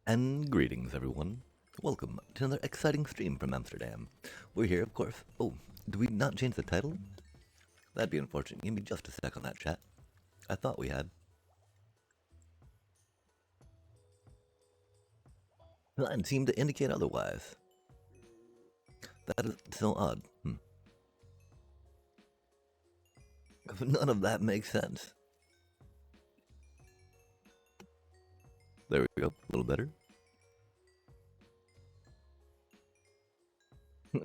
And greetings, everyone. Welcome to another exciting stream from Amsterdam. We're here, of course. Oh, do we not change the title? That'd be unfortunate. Give me just a sec on that, chat. I thought we had. Mine seemed to indicate otherwise. That is so odd. None of that makes sense. There we go. A little better.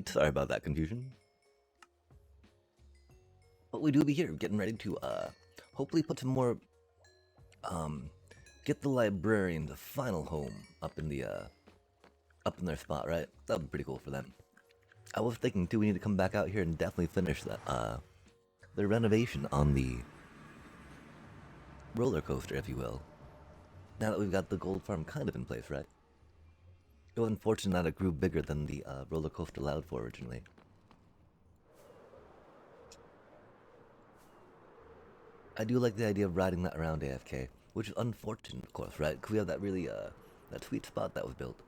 Sorry about that confusion. But we do be here, getting ready to, hopefully put some more, get the librarians a final home up in the, up in their spot, right? That would be pretty cool for them. I was thinking, too, we need to come back out here and definitely finish that, the renovation on the roller coaster, if you will. Now that we've got the gold farm kind of in place, right? It was unfortunate that it grew bigger than the roller coaster allowed for originally. I do like the idea of riding that around AFK, which is unfortunate, of course, right? Because we have that really, that sweet spot that was built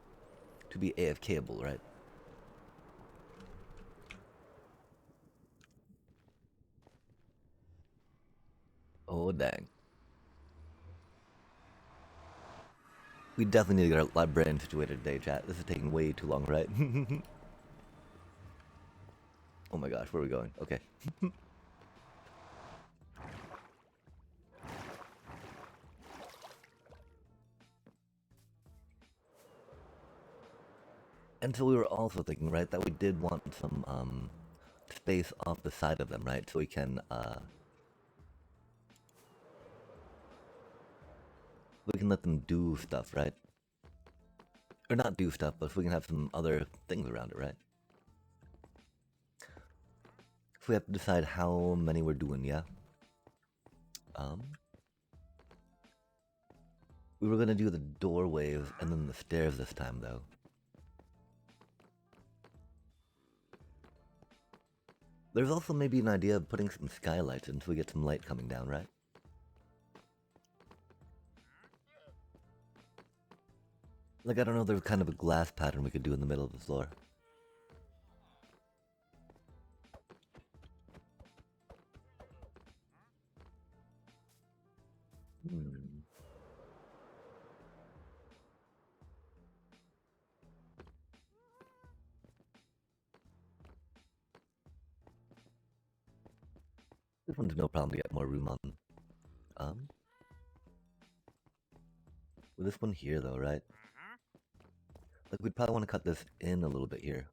to be AFKable, right? Oh, dang. We definitely need to get our librarian situated today, chat. This is taking way too long, right? Oh my gosh, where are we going? Okay. And so we were also thinking, right, that we did want some, space off the side of them, right? So we can let them do stuff, right? Or not do stuff, but if we can have some other things around it, right? If we have to decide how many we're doing, yeah? Um, we were gonna do the doorways and then the stairs this time, though. There's also maybe an idea of putting some skylights in so we get some light coming down, right? Like, I don't know, there's kind of a glass pattern we could do in the middle of the floor. Hmm. This one's no problem to get more room on. Um, with this one here, though, right? Like, we'd probably want to cut this in a little bit here.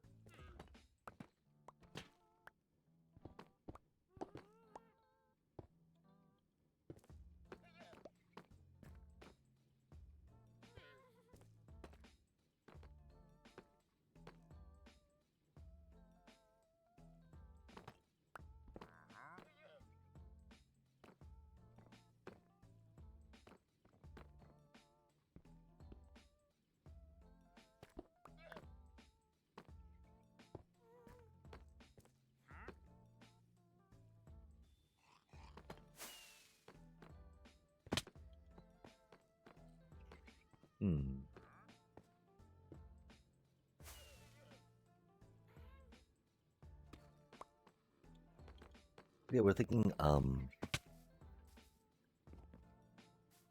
Hmm. Yeah, we're thinking,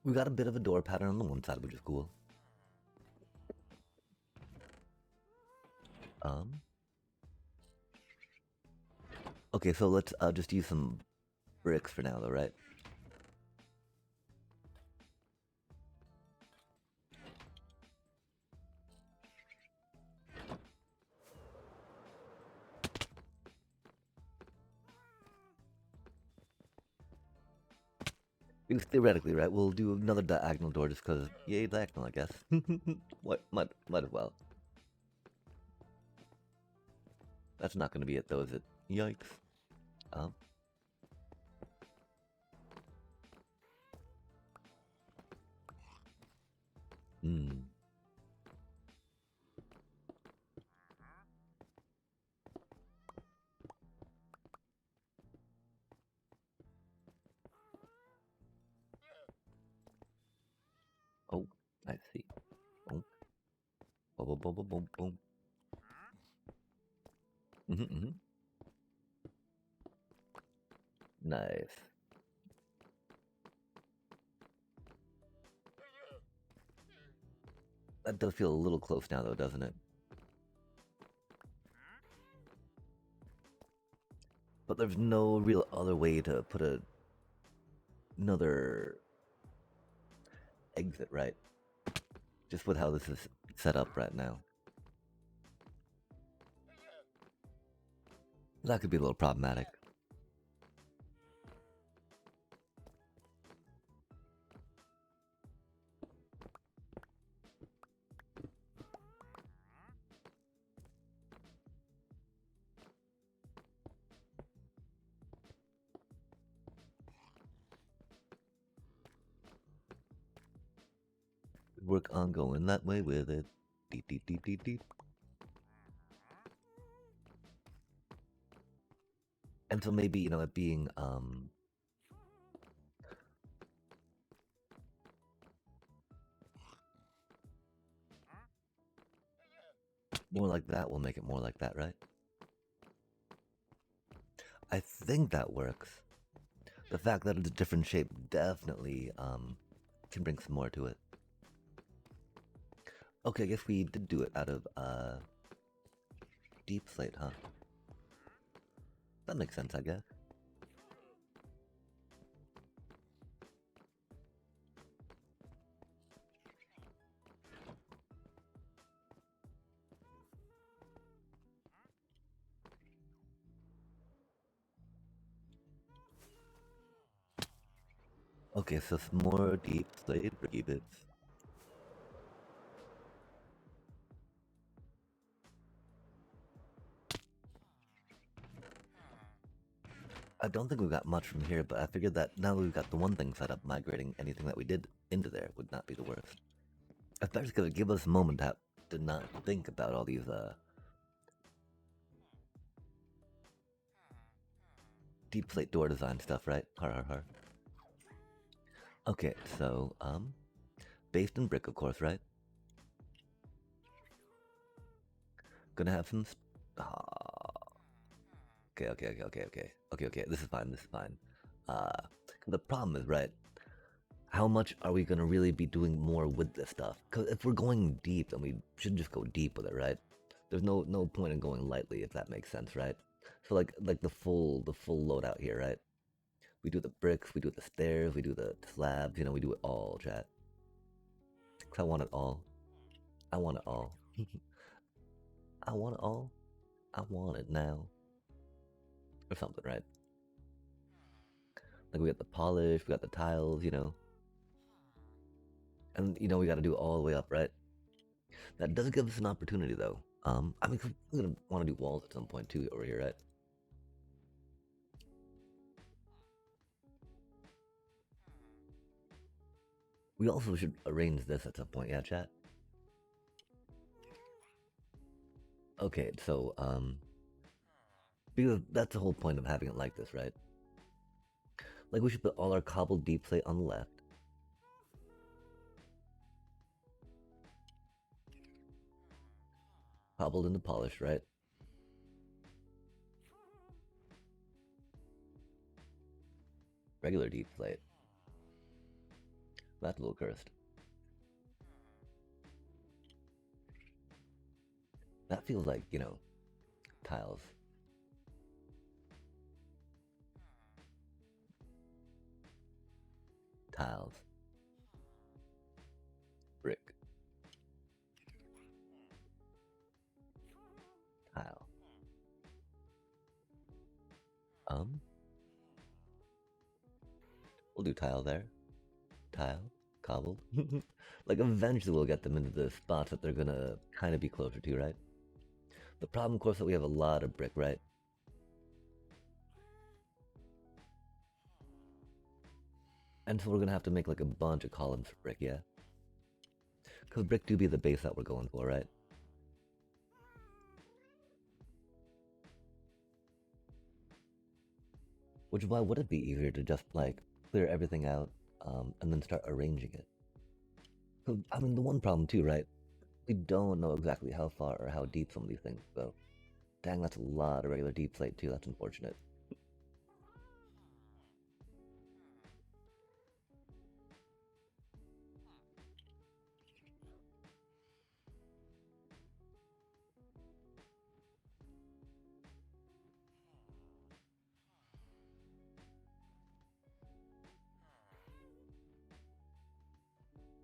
we got a bit of a door pattern on the one side, which is cool. Um, okay, so let's just use some bricks for now, though, right? Because theoretically, right, we'll do another diagonal door just because, yay, diagonal, I guess. What? Might as well. That's not going to be it, though, is it? Yikes. Um, hmm. Oh, I see. Oh. boom, boom, boom, boom, boom. Mm-hmm. Nice. That does feel a little close now, though, doesn't it? But there's no real other way to put another exit, right? Just with how this is set up right now. That could be a little problematic. Work on going that way with it. Deep, deep, deep, deep, deep. And so maybe, you know, it being, more like that will make it more like that, right? I think that works. The fact that it's a different shape definitely, can bring some more to it. Okay, I guess we did do it out of, deep slate, huh? That makes sense, I guess. Okay, so some more deep slate rebits. I don't think we got much from here, but I figured that now that we've got the one thing set up, migrating anything that we did into there would not be the worst. Especially because it give us a moment to not think about all these, deep slate door design stuff, right? Har har har. Okay, so, based in brick, of course, right? Gonna have some. Okay. This is fine. This is fine. The problem is, right? How much are we gonna really be doing more with this stuff? Because if we're going deep, then we should just go deep with it, right? There's no point in going lightly, if that makes sense, right? So like the full loadout here, right? We do the bricks, we do the stairs, we do the slabs. You know, we do it all, chat. 'Cause I want it all. I want it all. I want it all. I want it now. Or something, right? Like we got the polish, we got the tiles, you know. And you know we gotta do it all the way up, right? That does give us an opportunity though. I mean we're gonna wanna do walls at some point too over here, right? We also should arrange this at some point, yeah, chat? Okay, so because that's the whole point of having it like this, right? Like we should put all our cobbled deep slate on the left. Cobbled into polished, right? Regular deep slate. That's a little cursed. That feels like, you know, tiles. Tiles. Brick. Tile. We'll do tile there. Tile. Cobbled. Like eventually we'll get them into the spots that they're gonna kind of be closer to, right? The problem, of course, that we have a lot of brick, right? And so we're gonna have to make like a bunch of columns for brick, yeah? Because brick do be the base that we're going for, right? Which is why would it be easier to just like clear everything out and then start arranging it? 'Cause, I mean, the one problem too, right? We don't know exactly how far or how deep some of these things go. Dang, that's a lot of regular deep slate too. That's unfortunate.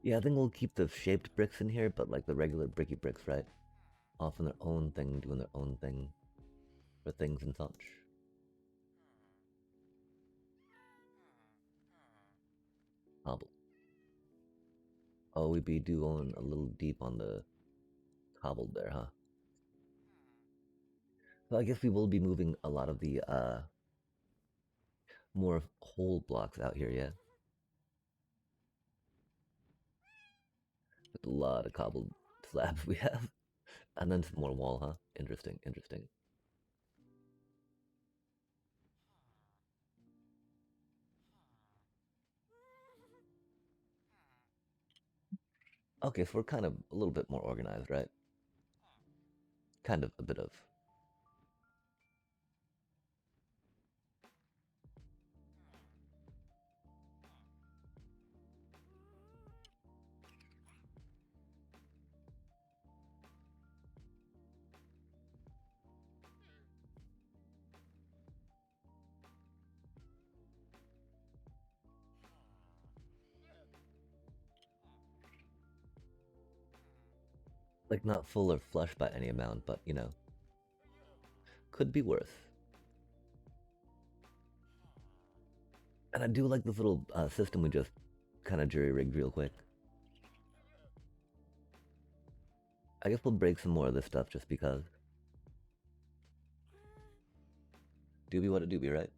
Yeah, I think we'll keep the shaped bricks in here, but like the regular bricky bricks, right? Off on their own thing, doing their own thing for things and such. Hobble. Oh, we be doing a little deep on the cobbled there, huh? So I guess we will be moving a lot of the more whole blocks out here, yeah? With a lot of cobbled slabs we have. And then some more wall, huh? Interesting, interesting. Okay, so we're kind of a little bit more organized, right? Kind of a bit of. Like, not full or flush by any amount, but, you know, could be worse. And I do like this little system we just kind of jury-rigged real quick. I guess we'll break some more of this stuff just because. Doobie what a doobie, right?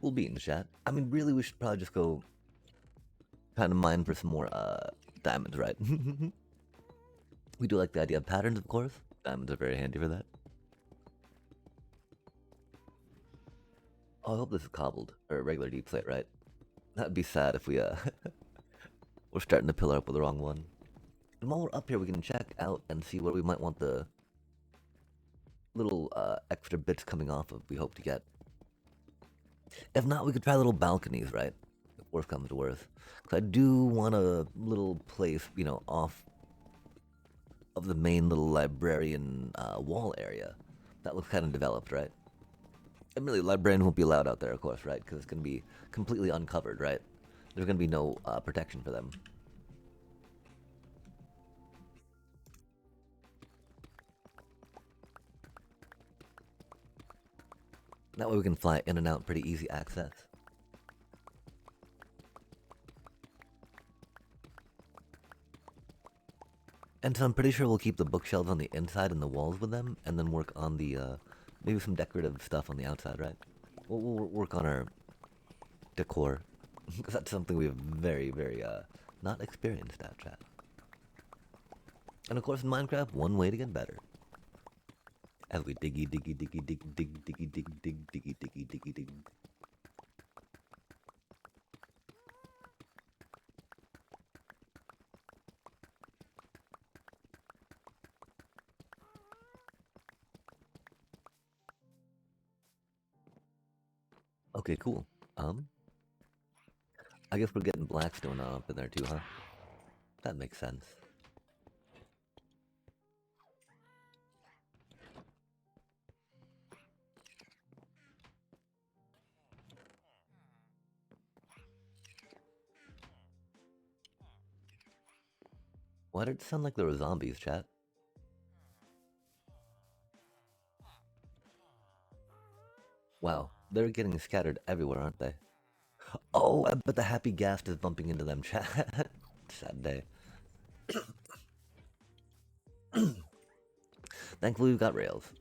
We'll be in the chat. I mean, really, we should probably just go kind of mine for some more diamonds, right? We do like the idea of patterns, of course. Diamonds are very handy for that. Oh, I hope this is cobbled or regular deep slate, right? That'd be sad if we we're starting to pillar up with the wrong one. And while we're up here, we can check out and see where we might want the little extra bits coming off of. We hope to get. If not, we could try little balconies, right? If worst comes to worst, because I do want a little place, you know, off of the main little librarian wall area. That looks kind of developed, right? And really, librarians won't be allowed out there, of course, right? Because it's going to be completely uncovered, right? There's going to be no protection for them. That way we can fly in and out pretty easy access. And so I'm pretty sure we'll keep the bookshelves on the inside and the walls with them, and then work on the, maybe some decorative stuff on the outside, right? We'll work on our decor, because that's something we've very, very, not experienced at, chat. And of course in Minecraft, one way to get better. As we diggy, diggy, diggy, dig, dig, diggy, dig, dig, diggy, diggy, diggy, dig. Okay, cool. I guess we're getting Blackstone up in there too, huh? That makes sense. Why did it sound like there were zombies, chat? Wow, they're getting scattered everywhere, aren't they? Oh, I bet the happy ghast is bumping into them, chat. Sad day. Thankfully, we've got rails.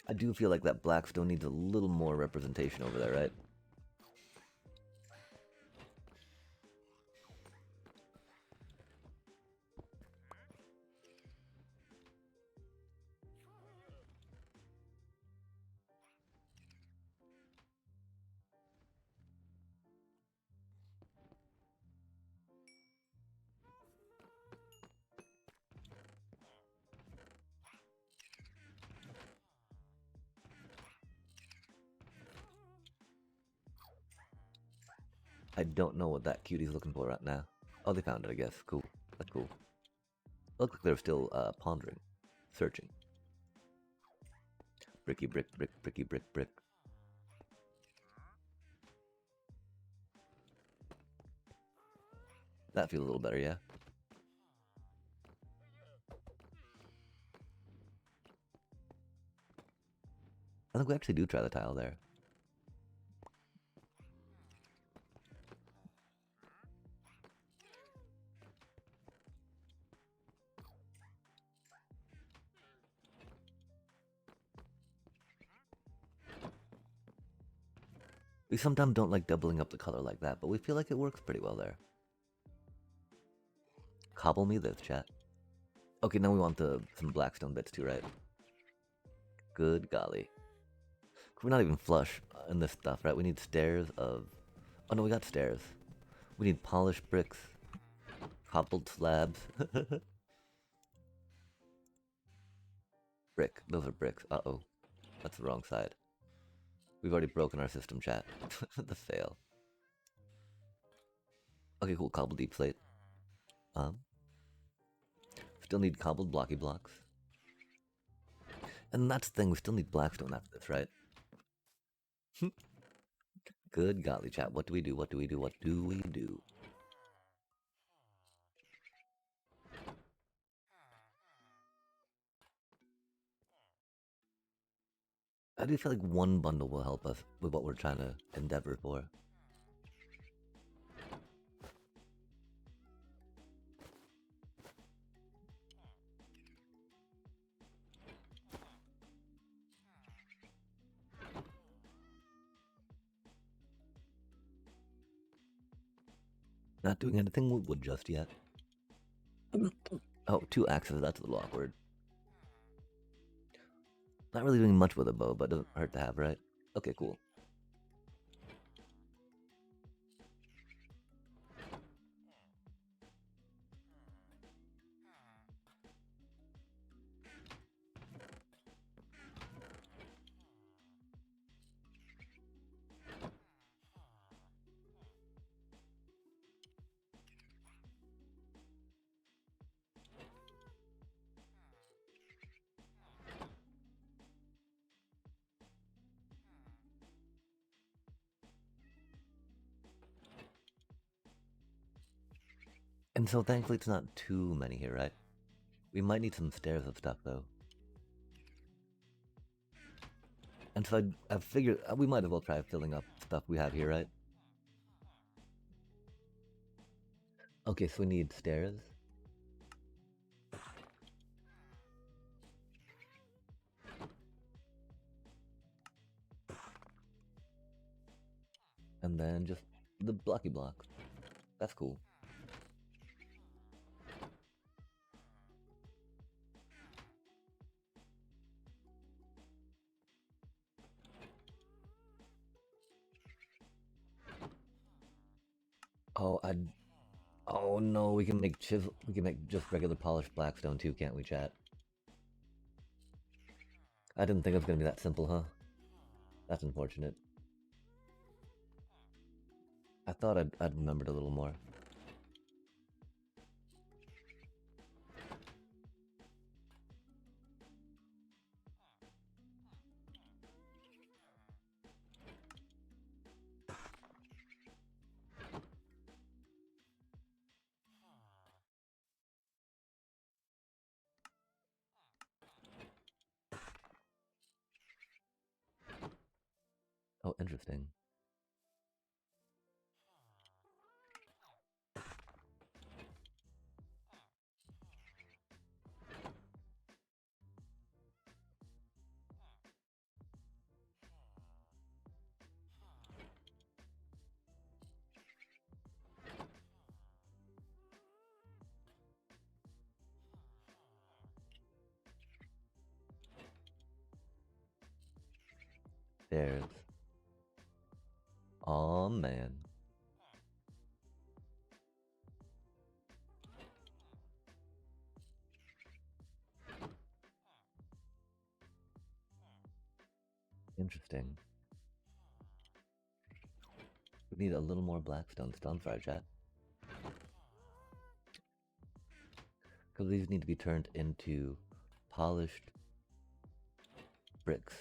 I do feel like that Blackstone needs a little more representation over there, right? I don't know what that cutie's looking for right now. Oh, they found it, I guess. Cool. That's cool. Looks like they're still pondering, searching. Bricky brick, brick, bricky brick, brick. That feels a little better, yeah. I think we actually do try the tile there. We sometimes don't like doubling up the color like that, but we feel like it works pretty well there. Cobble me this, chat. Okay, now we want some blackstone bits too, right? Good golly. We're not even flush in this stuff, right? We need stairs of... Oh no, we got stairs. We need polished bricks. Cobbled slabs. Brick. Those are bricks. Uh-oh. That's the wrong side. We've already broken our system, chat. The fail. Okay, cool. Cobbled deep slate. Still need cobbled blocky blocks. And that's the thing, we still need blackstone after this, right? Good golly, chat. What do we do? What do we do? What do we do? I do feel like one bundle will help us with what we're trying to endeavor for. Not doing anything with wood just yet. Oh, 2 axes, that's a little awkward. Not really doing much with a bow, but it doesn't hurt to have, right? Okay, cool. And so thankfully it's not too many here, right? We might need some stairs of stuff, though. And so I figured we might as well try filling up stuff we have here, right? Okay, so we need stairs. And then just the blocky block. That's cool. Oh, oh no, we can make chisel. We can make just regular polished blackstone too, can't we, chat? I didn't think it was gonna be that simple, huh? That's unfortunate. I thought I'd remembered a little more. Oh, interesting. There's. Oh man. Interesting. We need a little more blackstone still. I'm sorry, chat. Because these need to be turned into polished bricks.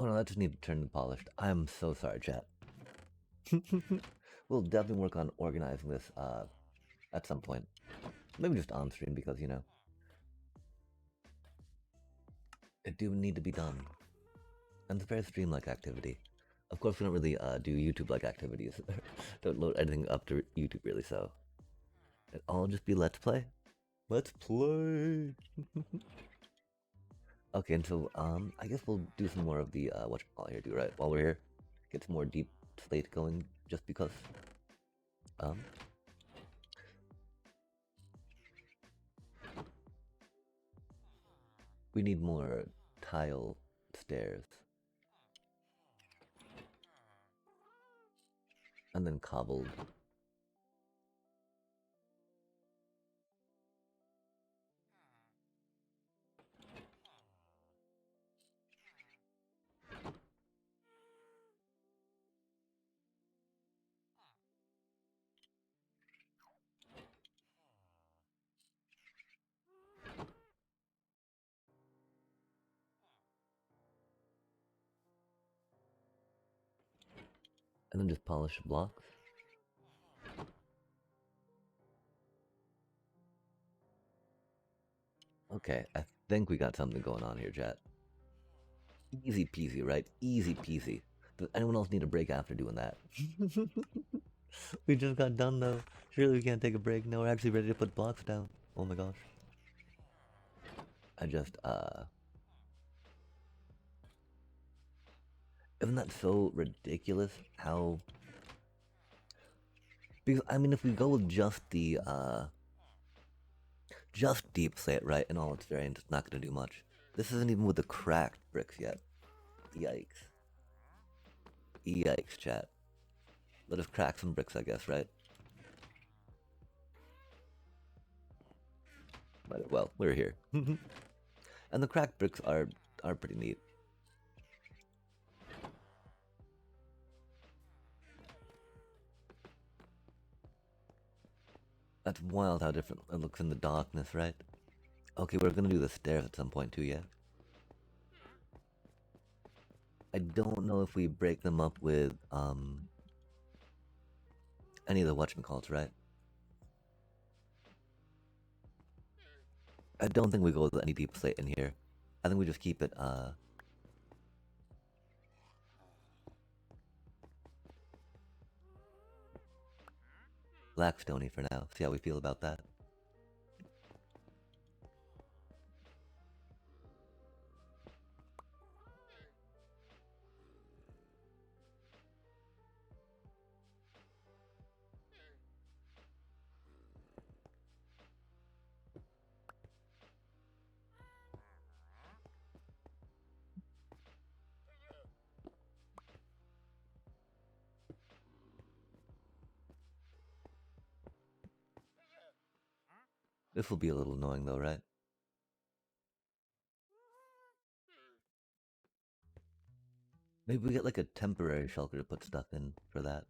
Oh no, that just needs to turn to polished. I'm so sorry, chat. We'll definitely work on organizing this at some point. Maybe just on stream because, you know, it do need to be done. And it's a very stream-like activity. Of course, we don't really do YouTube-like activities. Don't load anything up to YouTube, really, so... It all just be Let's Play. Let's play! Okay, and so, I guess we'll do some more of the, whatchamacallit here, right? While we're here. Get some more deep slate going, just because. We need more tile stairs. And then cobbled. And then just polish blocks. Okay, I think we got something going on here, chat. Easy peasy, right? Easy peasy. Does anyone else need a break after doing that? We just got done though. Surely we can't take a break. No, we're actually ready to put blocks down. Oh my gosh. I just, Isn't that so ridiculous how... Because, I mean, if we go with just the, just deep slate, right, and all its variants, it's not gonna do much. This isn't even with the cracked bricks yet. Yikes. Yikes, chat. Let us crack some bricks, I guess, right? But, well, we're here. And the cracked bricks are pretty neat. That's wild how different it looks in the darkness, right? Okay, we're gonna do the stairs at some point too, yeah? I don't know if we break them up with, any of the whatchamacallits, right? I don't think we go with any deep slate in here. I think we just keep it, Blackstony for now. See how we feel about that. This will be a little annoying though, right? Maybe we get like a temporary shelter to put stuff in for that.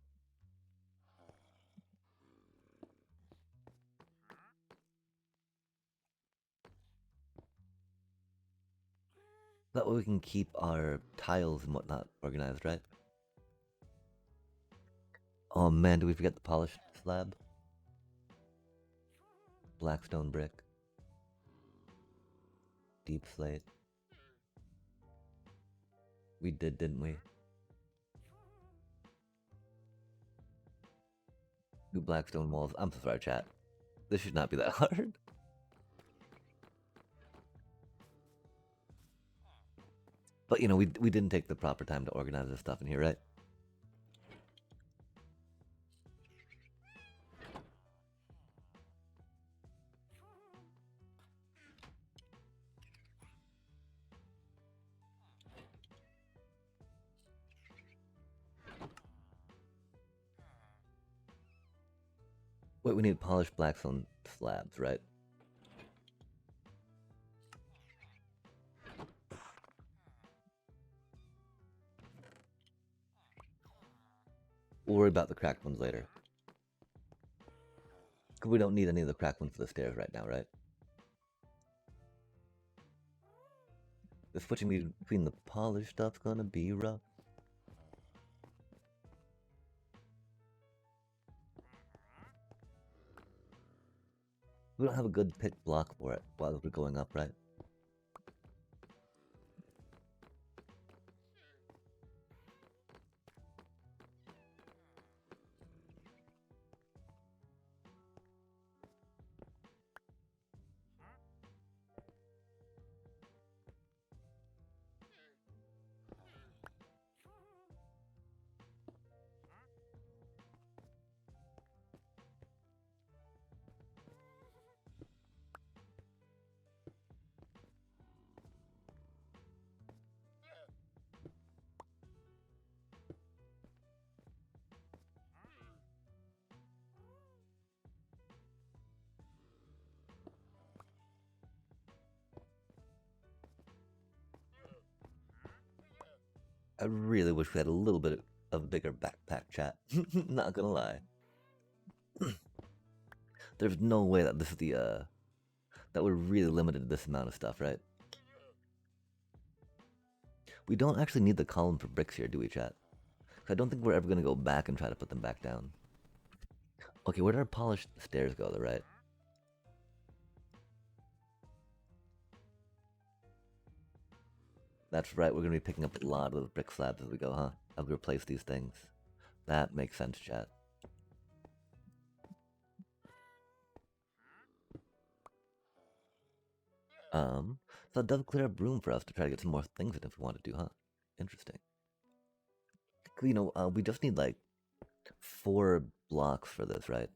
That way we can keep our tiles and whatnot organized, right? Oh man, do we forget the polished slab? Blackstone brick. Deep slate. We did, didn't we? Two blackstone walls. I'm so sorry, chat. This should not be that hard. But you know, we didn't take the proper time to organize this stuff in here, right? Wait, we need polished blackstone slabs, right? We'll worry about the cracked ones later. Because we don't need any of the cracked ones for the stairs right now, right? The switching between the polished stuff's gonna be rough. We don't have a good pick block for it while we're going up, right? I really wish we had a little bit of a bigger backpack, chat. Not gonna lie. There's no way that this is the, that we're really limited to this amount of stuff, right? We don't actually need the column for bricks here, do we, chat? I don't think we're ever gonna go back and try to put them back down. Okay, where did our polished stairs go, though, right? That's right, we're gonna be picking up a lot of those brick slabs as we go, huh? As we replace these things. That makes sense, chat. So it does clear up room for us to try to get some more things in if we want to do, huh? Interesting. You know, we just need like 4 blocks for this, right?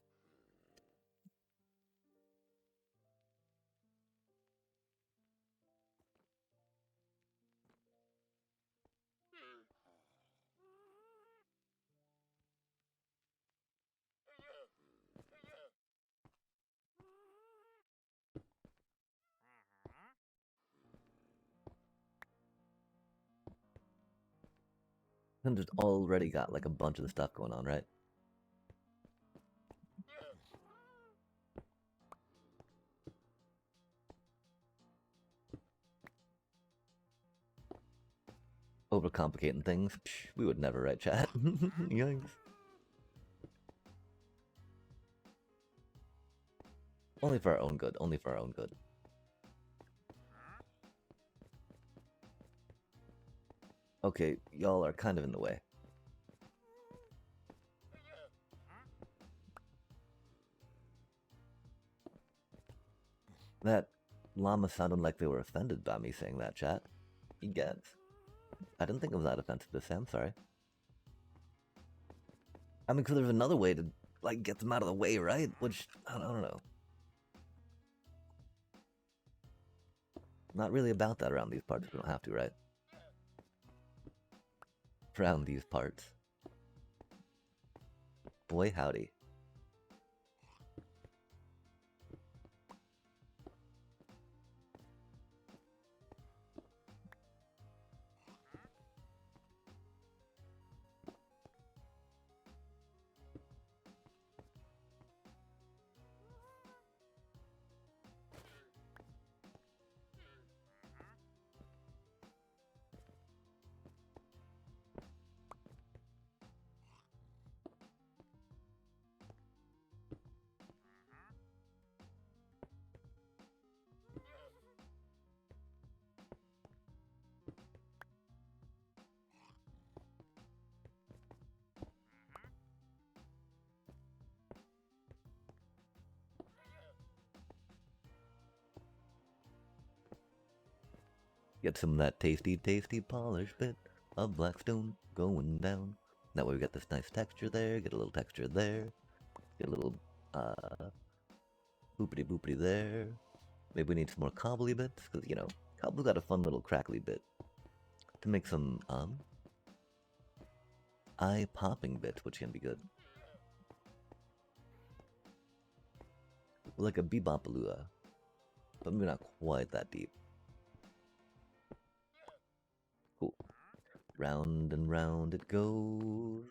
And just already got like a bunch of the stuff going on, right? Overcomplicating things. Psh, we would never, right, chat? Yikes. Only for our own good. Only for our own good. Okay, y'all are kind of in the way. That llama sounded like they were offended by me saying that, chat. Egads. I didn't think it was that offensive to say, I'm sorry. I mean, because there's another way to, like, get them out of the way, right? Which, I don't know. Not really about that around these parts. We don't have to, right? Around these parts. Boy, howdy. Get some of that tasty, tasty polished bit of blackstone going down. That way we get this nice texture there, get a little texture there, get a little, boopity boopity there. Maybe we need some more cobbly bits, because, you know, cobble's got a fun little crackly bit. To make some, eye-popping bits, which can be good. Like a Bebopalua, but maybe not quite that deep. Cool. Round and round it goes.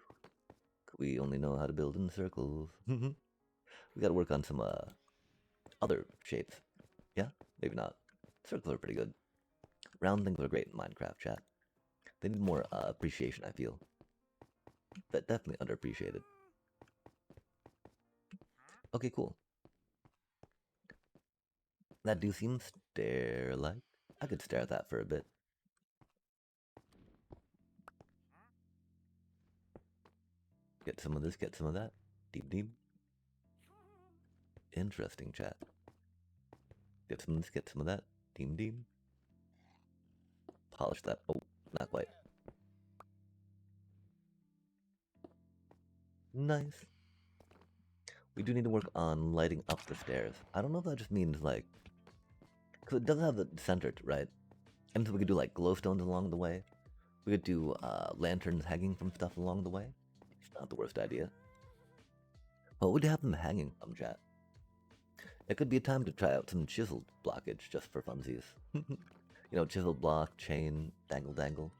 We only know how to build in circles. We gotta work on some other shapes. Yeah, maybe not. Circles are pretty good. Round things are great in Minecraft, chat. They need more appreciation, I feel. But definitely underappreciated. Okay, cool. That do seem stare-like. I could stare at that for a bit. Get some of this, get some of that. Deep, deep. Interesting, chat. Get some of this, get some of that. Deem, deem. Polish that. Oh, not quite. Nice. We do need to work on lighting up the stairs. I don't know if that just means like, because it doesn't have it centered, right? And so we could do like glowstones along the way. We could do lanterns hanging from stuff along the way. It's not the worst idea. What would you have them hanging from, chat? It could be a time to try out some chiseled blockage just for funsies. You know, chiseled block, chain, dangle, dangle.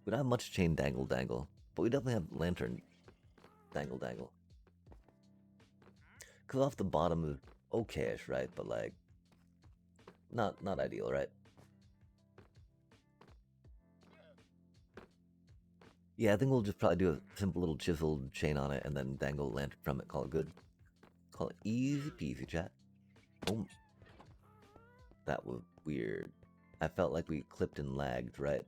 We don't have much chain dangle, dangle, but we definitely have lantern dangle, dangle. Cause off the bottom is okayish, right? But like, not ideal, right? Yeah, I think we'll just probably do a simple little chiseled chain on it and then dangle a lantern from it. Call it good. Call it easy peasy, chat. Boom. That was weird. I felt like we clipped and lagged, right?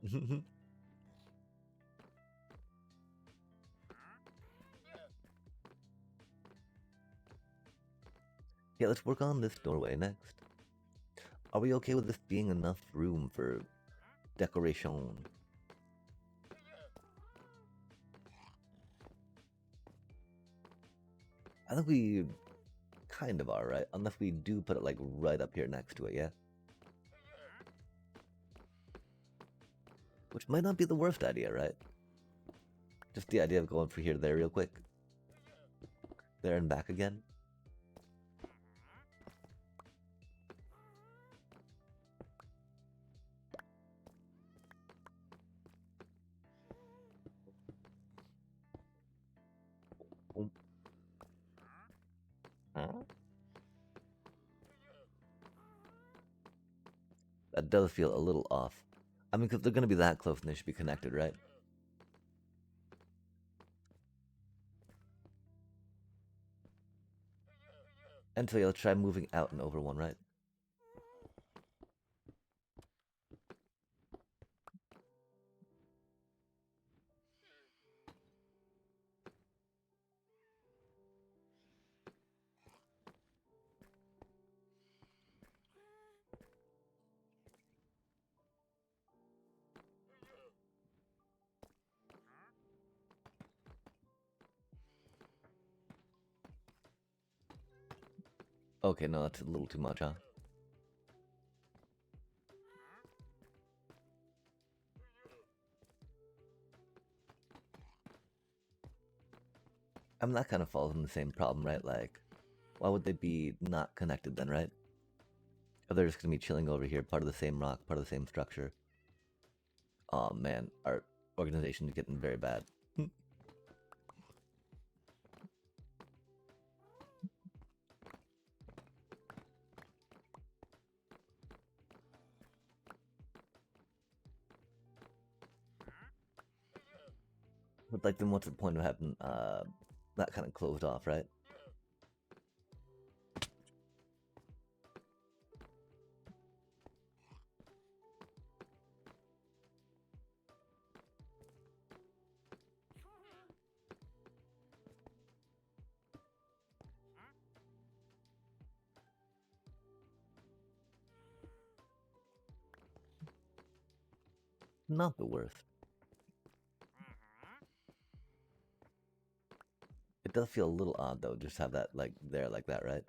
Yeah, let's work on this doorway next. Are we okay with this being enough room for decoration? I think we kind of are, right? Unless we do put it like right up here next to it, yeah? Which might not be the worst idea, right? Just the idea of going from here to there real quick. There and back again. Boom. Huh? That does feel a little off. I mean, because they're going to be that close and they should be connected, right? And so yeah, let's try moving out and over one, right? Okay, no, that's a little too much, huh? I mean, that kind of falls in the same problem, right? Like, why would they be not connected then, right? Or they're just going to be chilling over here, part of the same rock, part of the same structure. Oh man, our organization is getting very bad. But like, then what's the point of having that kind of closed off, right? Not the worst. It does feel a little odd though, just have that like there like that, right?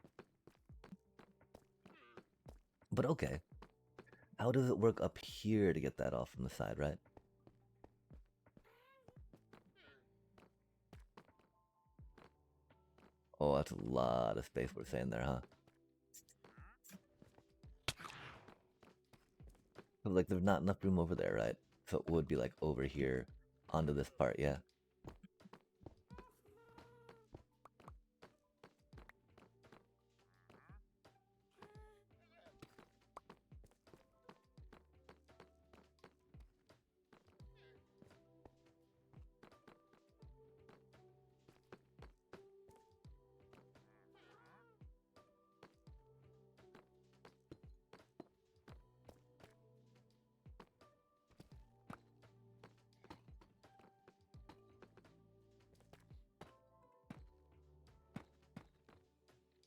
But okay. How does it work up here to get that off from the side, right? Oh, that's a lot of space we're saying there, huh? But like there's not enough room over there, right? So it would be like over here onto this part, yeah.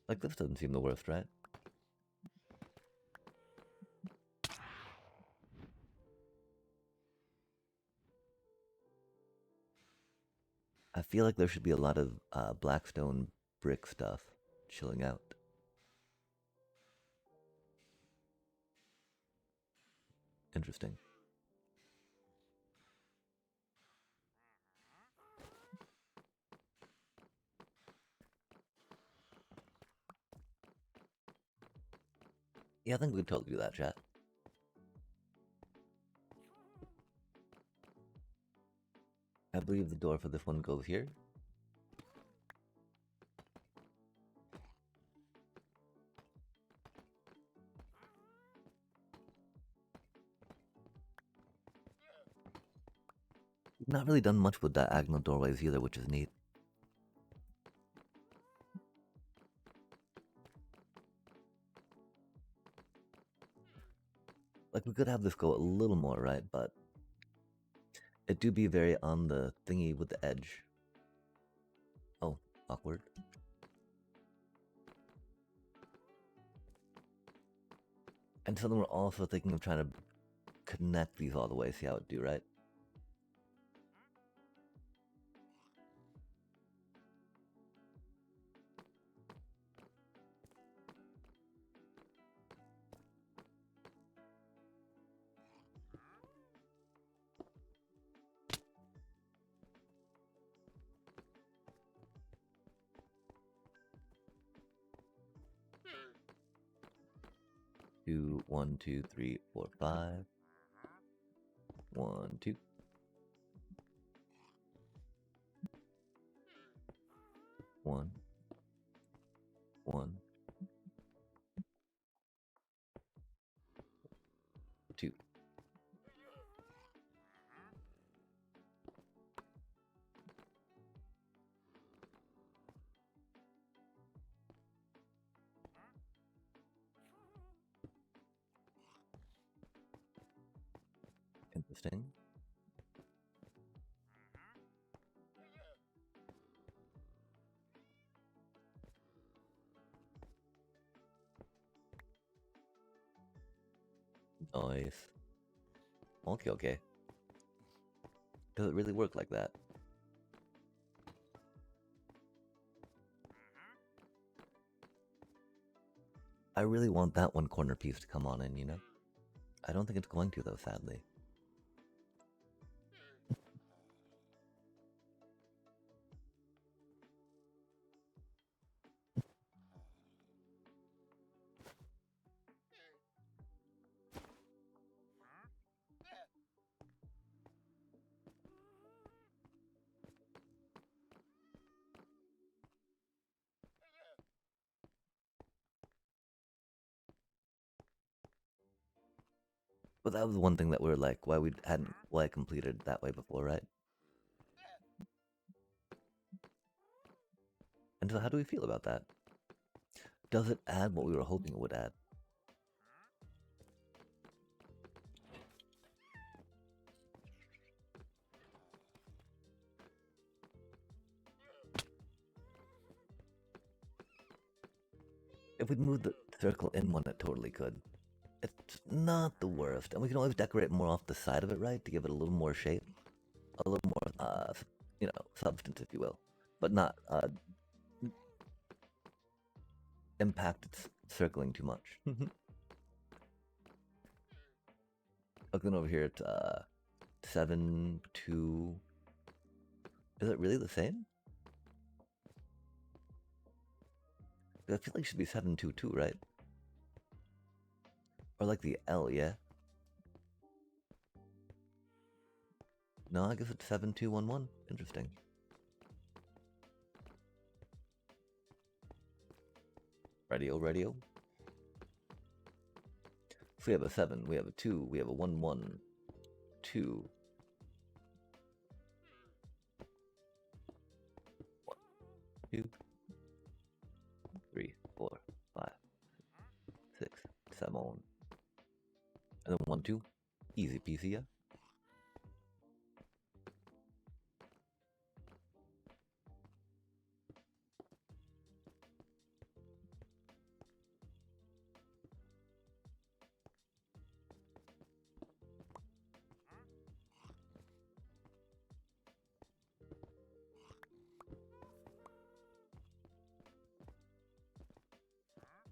Like this doesn't seem the worst, right? I feel like there should be a lot of Blackstone brick stuff chilling out. Interesting. Yeah, I think we could totally do that, chat. I believe the door for this one goes here. Not really done much with diagonal doorways either, which is neat. Like we could have this go a little more, right? But it do be very on the thingy with the edge. Oh, awkward. And so then we're also thinking of trying to connect these all the way, see how it do, right? Two, 1, 2, 3, 4, 5. 1, 2. 1, 1, 2. Interesting. Nice. Okay, okay. Does it really work like that? I really want that one corner piece to come on in, you know? I don't think it's going to, though, sadly. But that was one thing that we were like, why we hadn't like completed that way before, right? And so how do we feel about that? Does it add what we were hoping it would add? If we'd moved the circle in one, it totally could. It's not the worst, and we can always decorate more off the side of it, right, to give it a little more shape, a little more, substance, if you will, but not impact its circling too much. Looking over here at 7, 2. Is it really the same? I feel like it should be 7, 2, 2, right? Or like the L, yeah? No, I guess it's 7211. Interesting. Radio. So we have a 7, we have a 2, we have a 1, 2. 1, 2, 3, 4, 5, 6, 7. And then 1, 2. Easy peasy, yeah?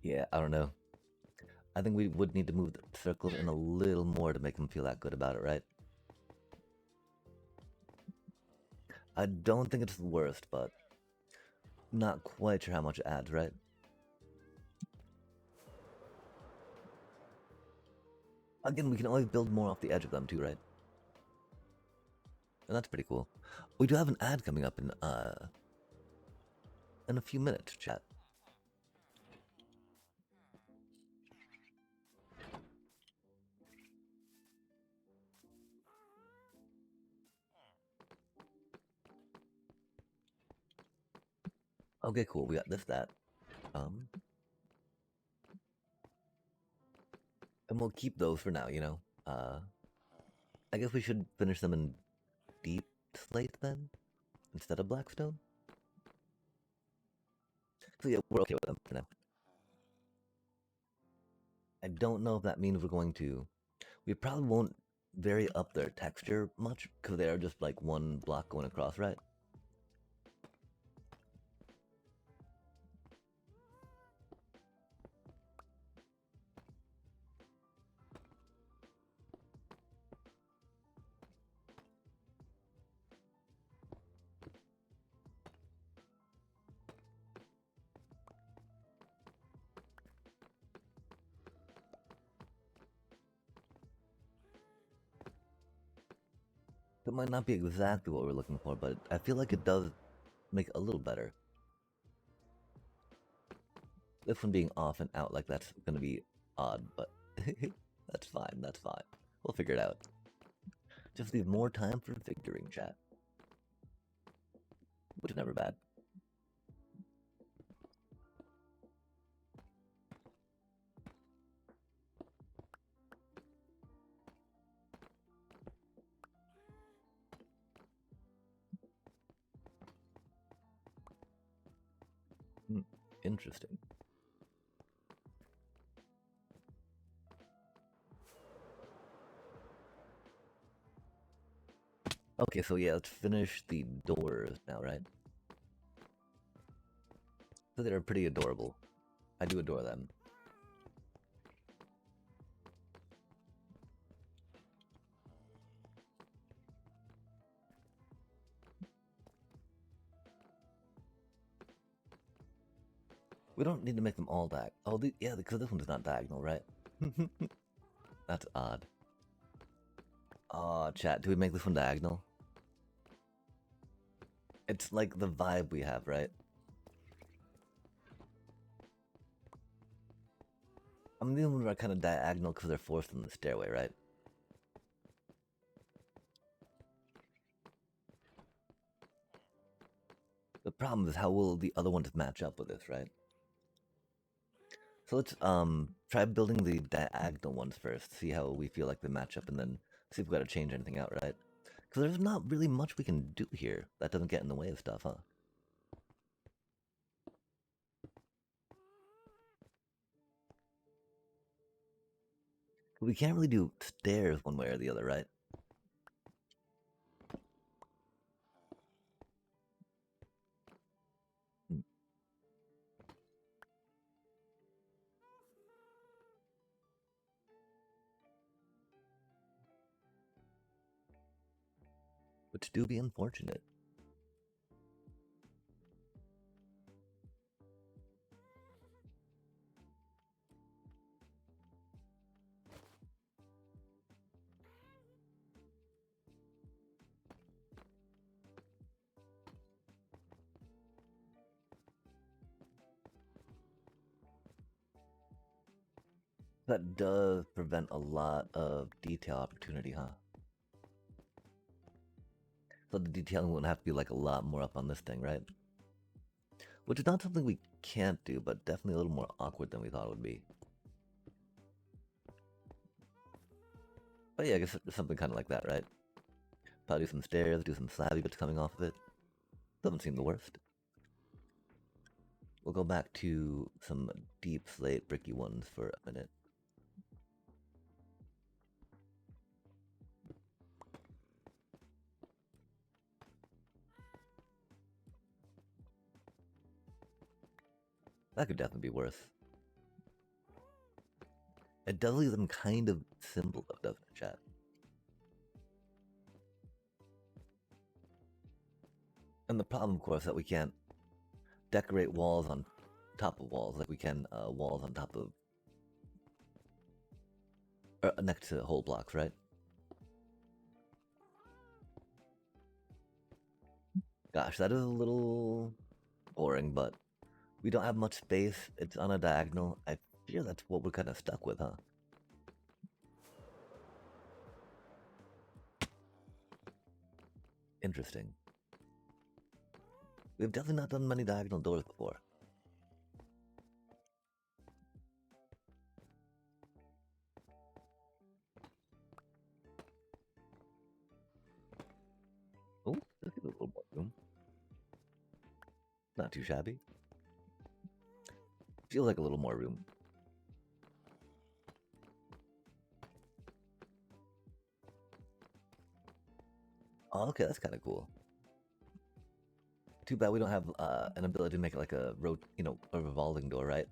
Yeah, I don't know. I think we would need to move the circles in a little more to make them feel that good about it, right? I don't think it's the worst, but not quite sure how much it adds, right? Again, we can always build more off the edge of them too, right? And that's pretty cool. We do have an ad coming up in a few minutes, chat. Okay, cool. We got this, that. And we'll keep those for now, you know. I guess we should finish them in deep slate then, instead of blackstone. So yeah, we're okay with them for now. I don't know if that means we're going to. We probably won't vary up their texture much because they are just like one block going across, right? It might not be exactly what we're looking for, but I feel like it does make it a little better. This one being off and out like that's going to be odd, but that's fine, that's fine. We'll figure it out. Just leave more time for figuring, chat. Which is never bad. Interesting. Okay, so yeah, let's finish the doors now, right? So they're pretty adorable. I do adore them. We don't need to make them all diagonal. Oh, yeah, because this one's not diagonal, right? That's odd. Oh, chat, do we make this one diagonal? It's like the vibe we have, right? I mean, these ones are kind of diagonal because they're forced in the stairway, right? The problem is how will the other ones match up with this, right? So let's try building the diagonal ones first, see how we feel like they match up, and then see if we gotta change anything out, right? Because there's not really much we can do here that doesn't get in the way of stuff, huh? We can't really do stairs one way or the other, right? Which do be unfortunate. That does prevent a lot of detail opportunity, huh? So the detailing wouldn't have to be like a lot more up on this thing, right? Which is not something we can't do, but definitely a little more awkward than we thought it would be. But yeah, I guess it's something kind of like that, right? Probably do some stairs, do some slabby bits coming off of it. Doesn't seem the worst. We'll go back to some deep slate bricky ones for a minute. That could definitely be worse. It does leave them kind of simple, though, doesn't it, chat? And the problem, of course, that we can't decorate walls on top of walls like we can walls on top of or next to whole blocks, right? Gosh, that is a little boring, but we don't have much space. It's on a diagonal. I fear that's what we're kind of stuck with, huh? Interesting. We've definitely not done many diagonal doors before. Oh, let's get a little more room. Not too shabby. Feels like a little more room. Oh, okay, that's kind of cool. Too bad we don't have an ability to make it like a a revolving door, right?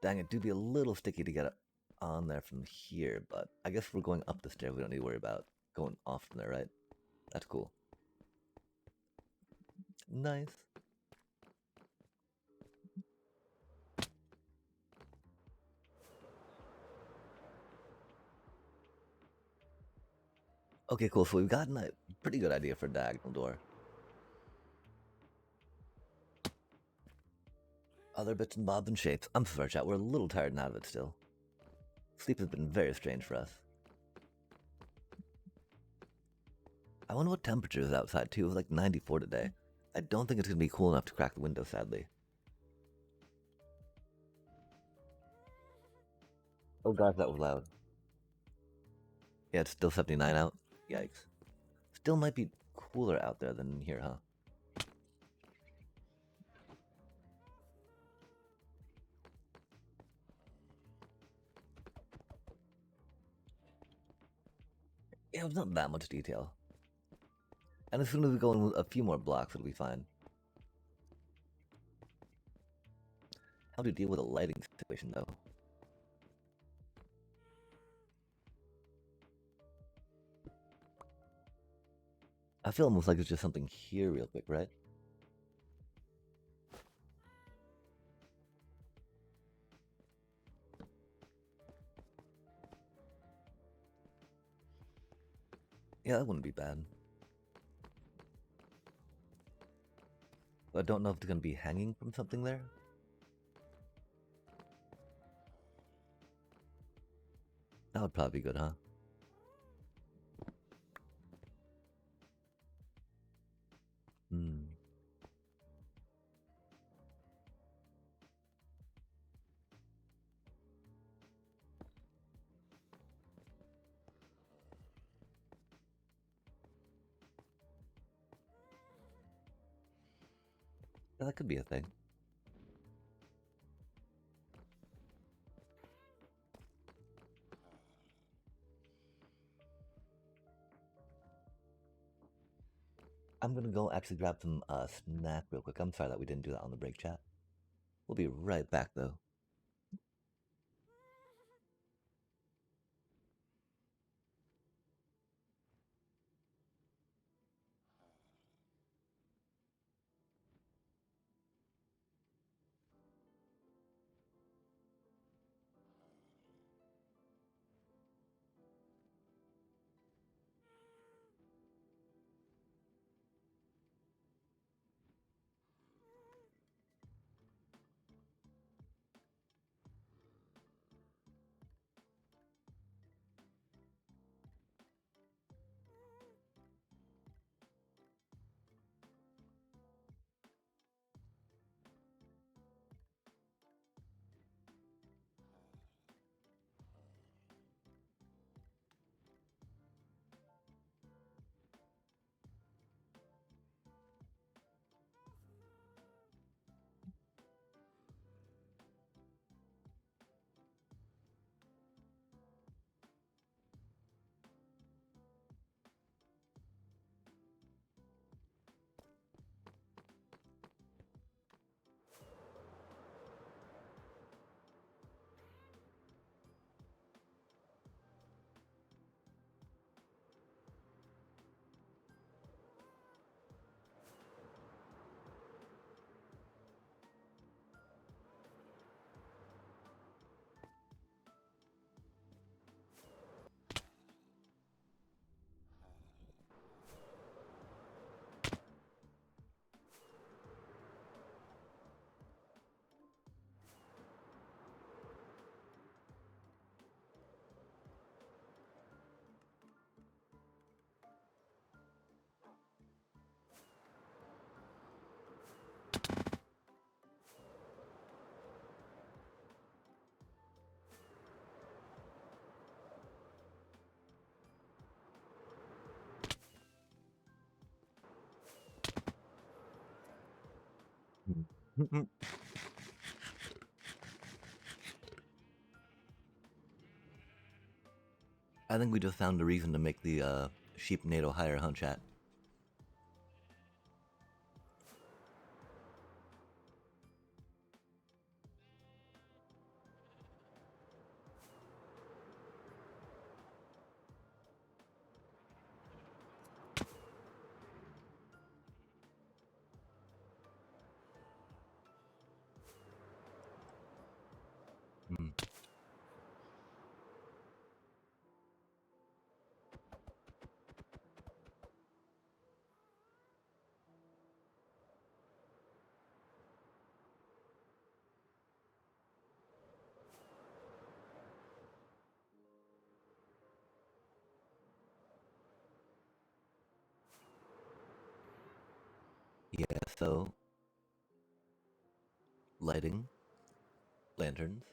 Dang, it do be a little sticky to get it on there from here, but I guess we're going up the stairs. We don't need to worry about going off from there, right? That's cool. Nice. Okay, cool. So we've gotten a pretty good idea for a diagonal door. Other bits and bobs and shapes. I'm sorry, chat. We're a little tired and out of it still. Sleep has been very strange for us. I wonder what temperature is outside too. It was like 94 today. I don't think it's gonna be cool enough to crack the window, sadly. Oh god, that was loud. Yeah, it's still 79 out. Yikes. Still might be cooler out there than here, huh? Yeah, it's not that much detail. And as soon as we go in with a few more blocks, it'll be fine. How to deal with a lighting situation, though? I feel almost like it's just something here real quick, right? Yeah, that wouldn't be bad. I don't know if it's gonna be hanging from something there. That would probably be good, huh? Hmm. Yeah, that could be a thing. I'm gonna go actually grab some snack real quick. I'm sorry that we didn't do that on the break chat. We'll be right back though. I think we just found a reason to make the sheep NATO higher, huh, chat? Hmm. Yeah, so lighting, lanterns,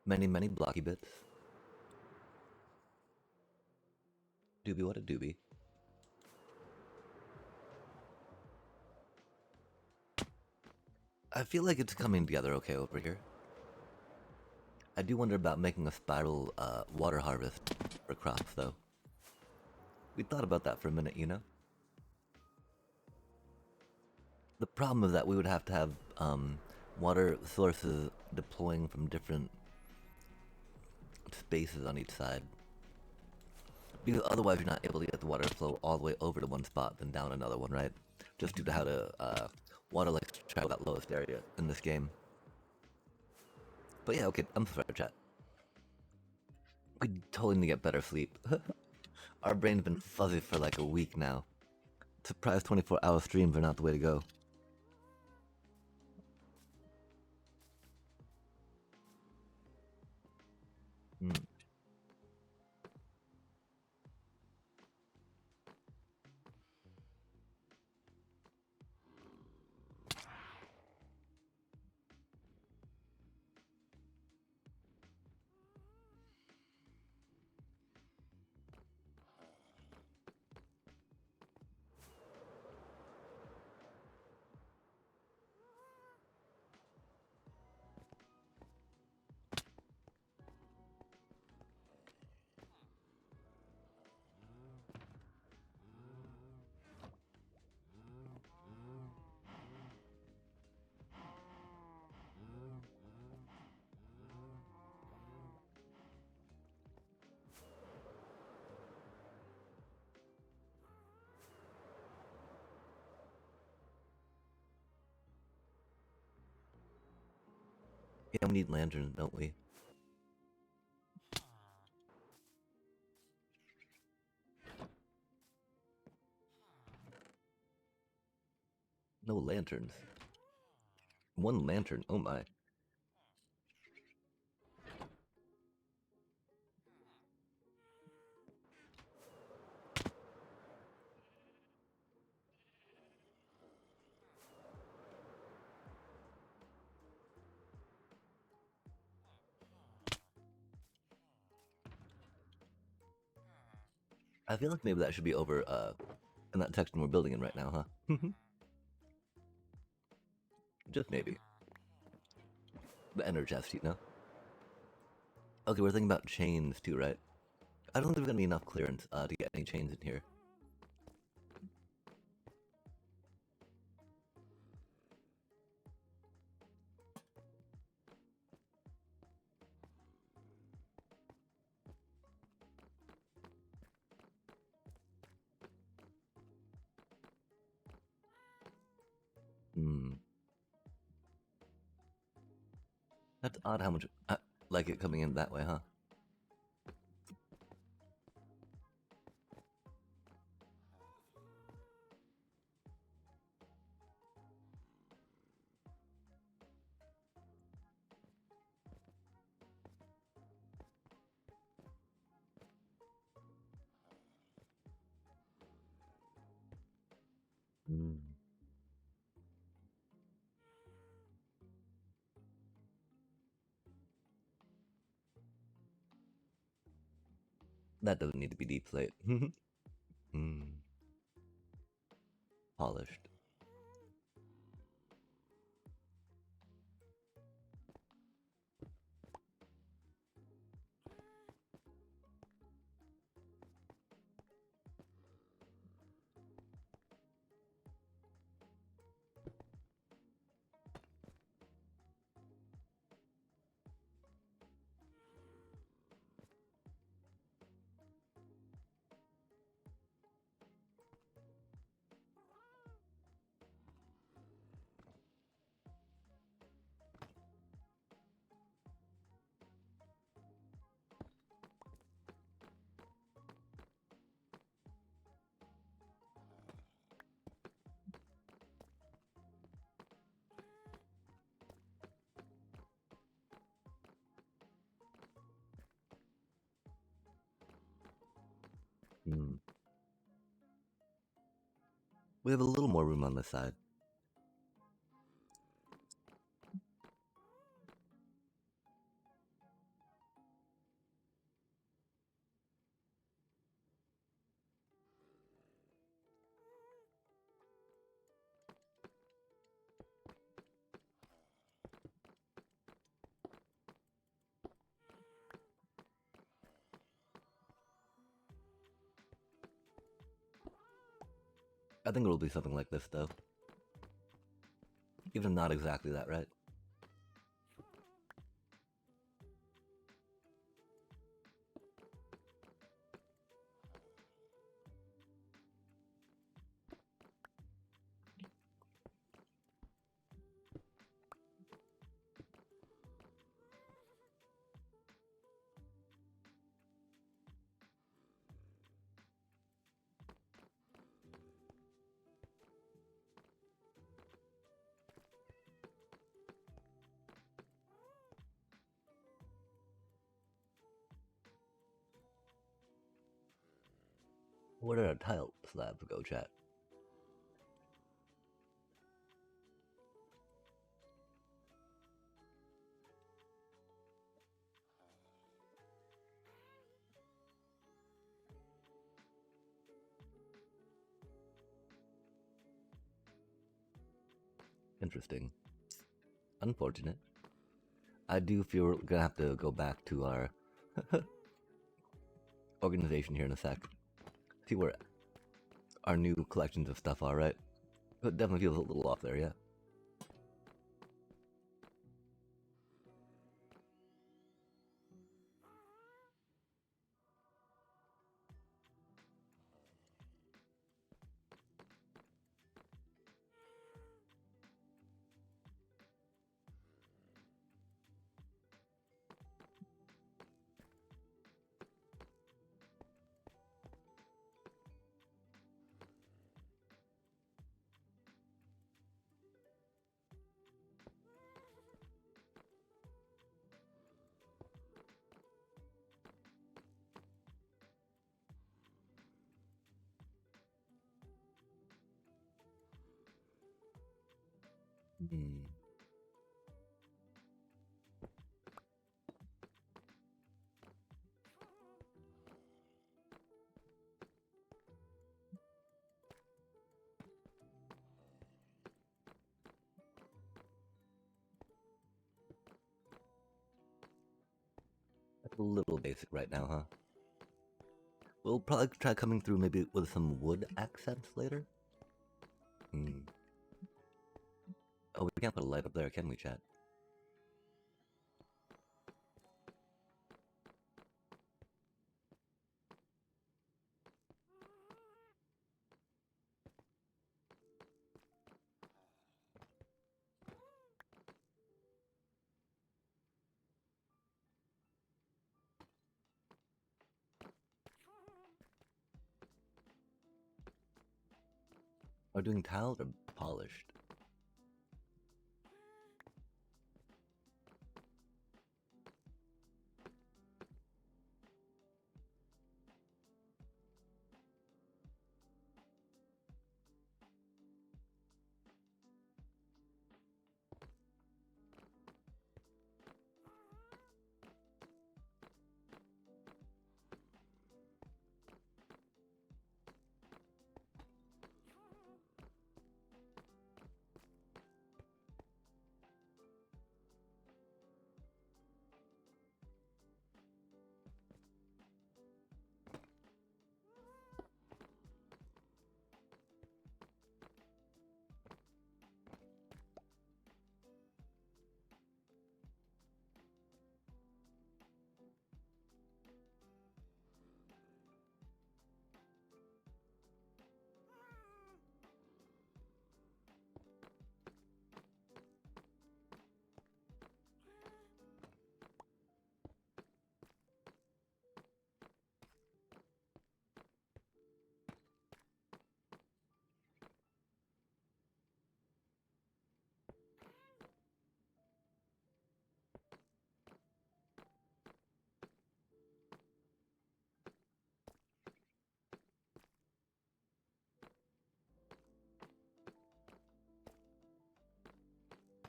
many blocky bits. Doobie what a doobie. I feel like it's coming together okay over here. I do wonder about making a spiral water harvest for crops, though. We thought about that for a minute, you know? The problem is that we would have to have water sources deploying from different spaces on each side. Because otherwise you're not able to get the water flow all the way over to one spot, then down another one, right? Just due to how the water likes to travel that lowest area in this game. But yeah, okay, I'm sorry, chat. We totally need to get better sleep. Our brain's been fuzzy for like a week now. Surprise 24-hour streams are not the way to go. Hmm. Yeah, we need lanterns, don't we? No lanterns. One lantern, oh my. I feel like maybe that should be over in that section we're building in right now, huh? Just maybe. The ender chest, you know? Okay, we're thinking about chains too, right? I don't think there's gonna be enough clearance to get any chains in here. Hmm. That's odd how much I like it coming in that way, huh? Hmm. That doesn't need to be deep slate. Hmm. Polished. Hmm. We have a little more room on this side. I think it'll be something like this, though. Even not exactly that, right? Where did our tile slabs go, chat? Interesting. Unfortunate. I do feel we're gonna have to go back to our organization here in a sec. See where our new collections of stuff are, right? It definitely feels a little off there, yeah. Hmm. That's a little basic right now, huh? We'll probably try coming through maybe with some wood accents later. Hmm. Oh, we can't put a light up there, can we, chat? Are we doing tiled or polished?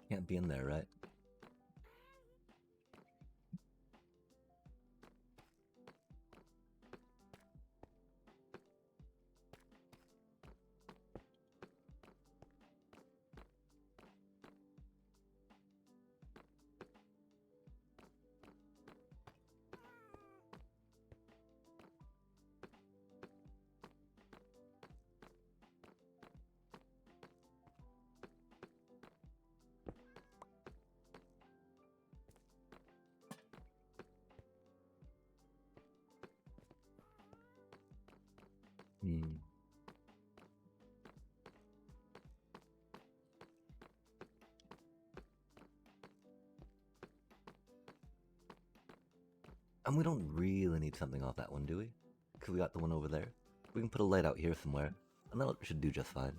Can't be in there, right? Hmm. And we don't really need something off that one, do we? Because we got the one over there. We can put a light out here somewhere, and that should do just fine.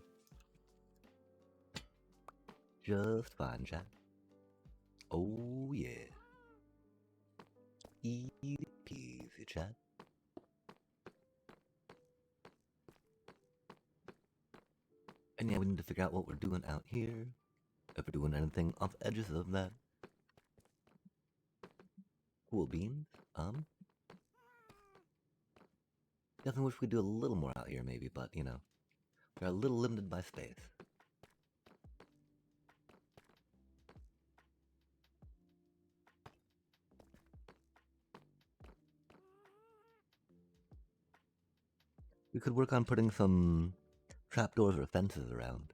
Just fine, chat. Oh, yeah. Easy peasy, chat. And yeah, we need to figure out what we're doing out here. If we're doing anything off the edges of that. Cool beans. Definitely wish we could do a little more out here, maybe, but you know, we're a little limited by space. We could work on putting some trapdoors or fences around.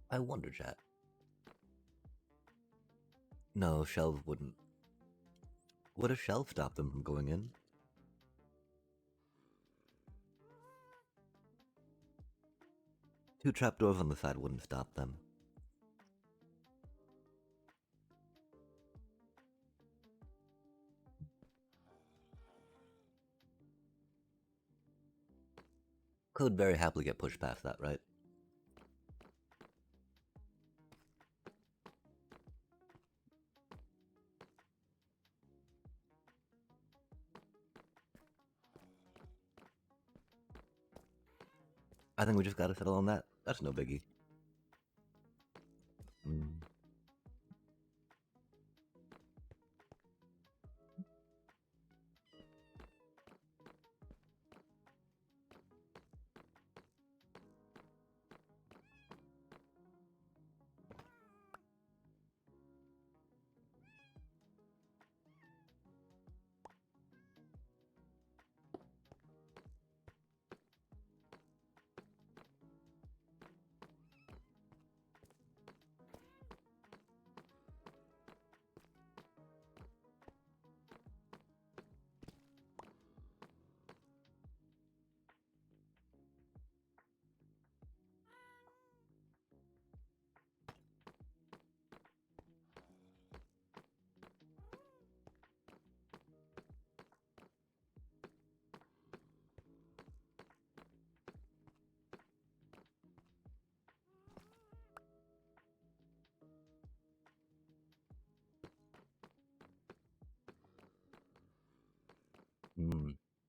I wonder, chat. No, shelves wouldn't. Would a shelf stop them from going in? Two trapdoors on the side wouldn't stop them. Could very happily get pushed past that, right? I think we just gotta settle on that. That's no biggie.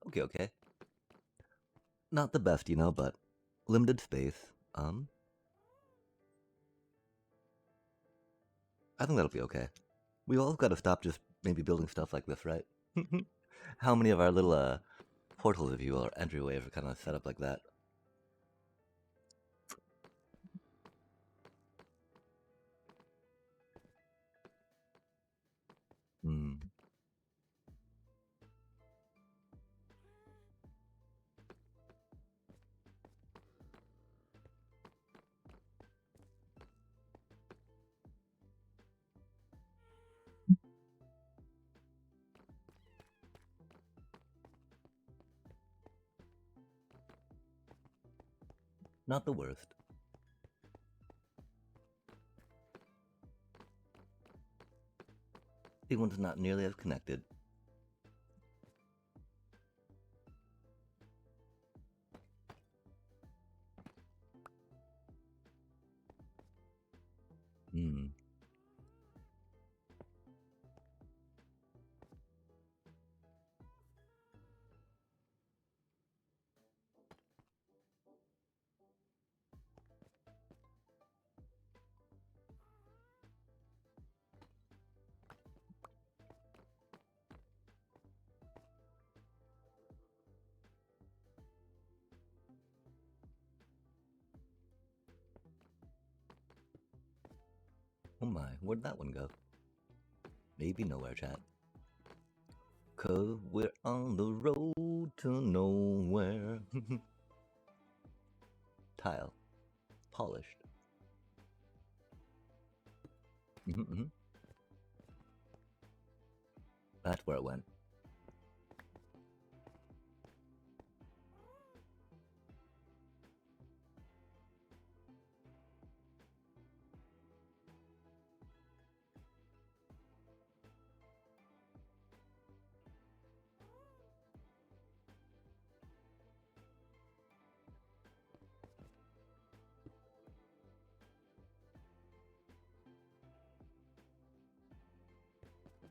Okay, okay. Not the best, you know, but limited space. I think that'll be okay. We all gotta stop just maybe building stuff like this, right? How many of our little portals, if you will, or entryways are kind of set up like that? Not the worst. The one's not nearly as connected. Oh my, where'd that one go? Maybe nowhere, chat. 'Cause we're on the road to nowhere. Tile. Polished. That's where it went.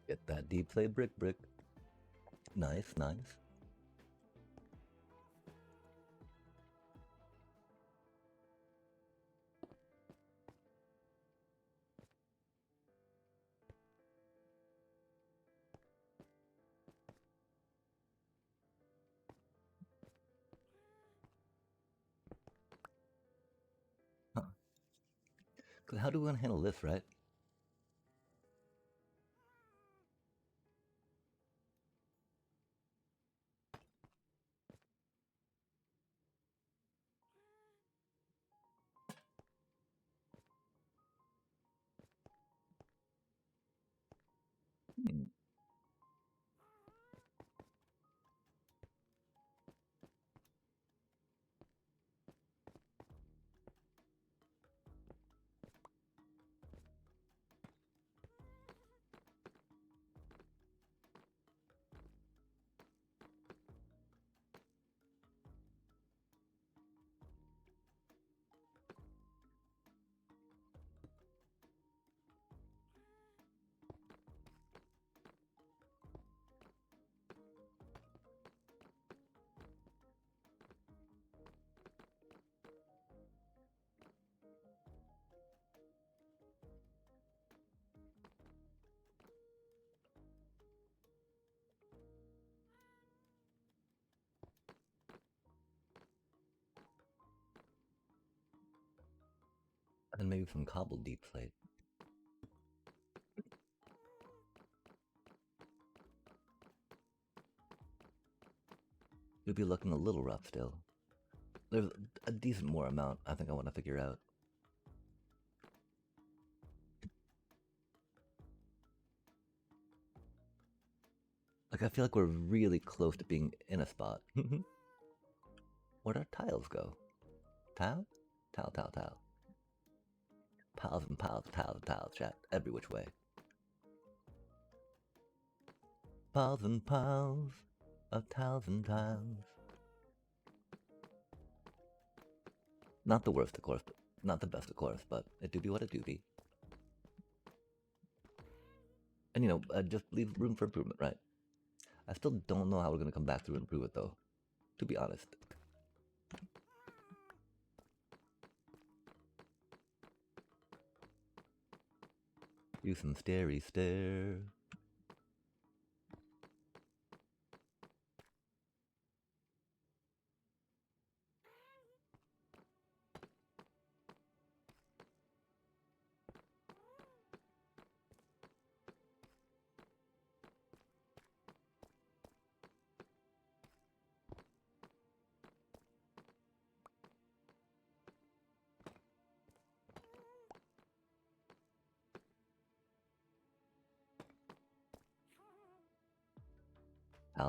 Get that deep play brick. Nice, nice. Huh. How do we want to handle this, right? Hmm. And maybe some cobbled deep plate. It would be looking a little rough still. There's a decent more amount I think I want to figure out. Like, I feel like we're really close to being in a spot. Where'd our tiles go? Tile? Tile. Piles and piles of tiles, chat. Every which way. Piles and piles of tiles and tiles. Not the worst, of course, but not the best, of course, but it do be what it do be. And you know, just leave room for improvement, right? I still don't know how we're gonna come back through and improve it, though. To be honest. Do some starey stare.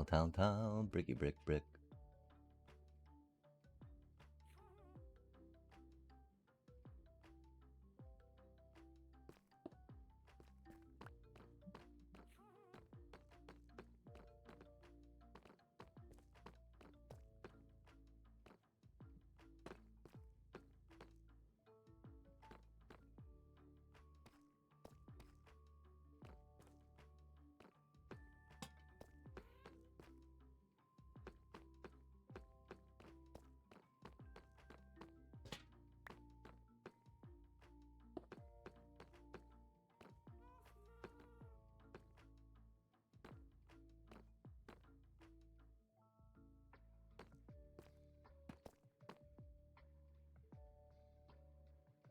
Tile, bricky brick.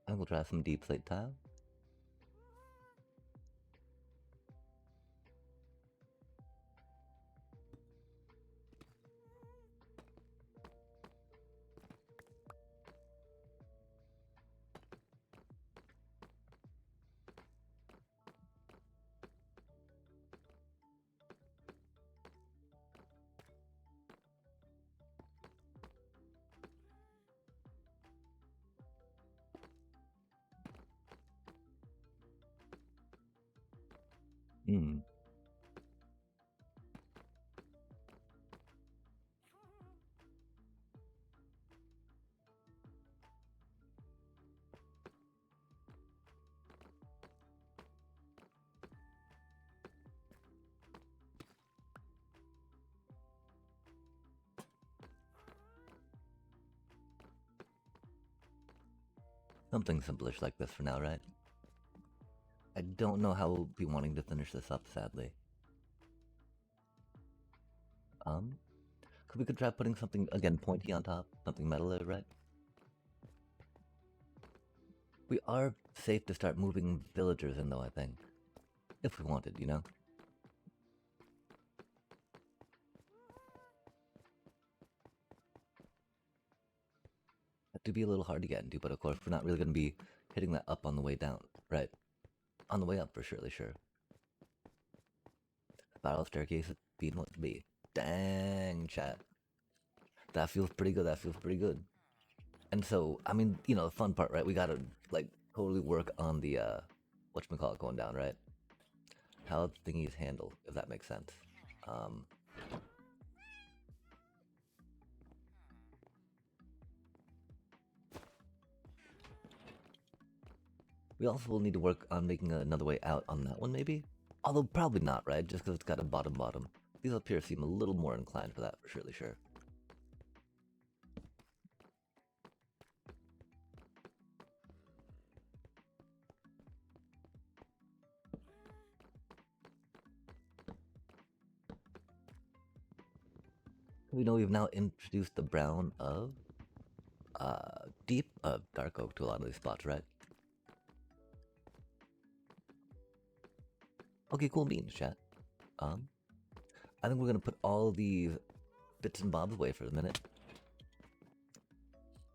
I will try some deep slate tile. Hmm. Something simplish like this for now, right? I don't know how we'll be wanting to finish this up, sadly. Um, we could try putting something, again, pointy on top, something metal, right? We are safe to start moving villagers in, though, I think. If we wanted, you know? That would be a little hard to get into, but of course, we're not really going to be hitting that up on the way down, right? On the way up, for surely, sure. Spiral staircase being what to be. Dang, chat. That feels pretty good, that feels pretty good. And so, I mean, you know, the fun part, right? We gotta, like, totally work on the, whatchamacallit going down, right? How thingies handle, if that makes sense. We also will need to work on making another way out on that one, maybe? Although probably not, right? Just because it's got a bottom. These up here seem a little more inclined for that, for surely sure. We know we've now introduced the brown of deep dark oak to a lot of these spots, right? Okay, cool beans, chat. I think we're gonna put all these bits and bobs away for a minute.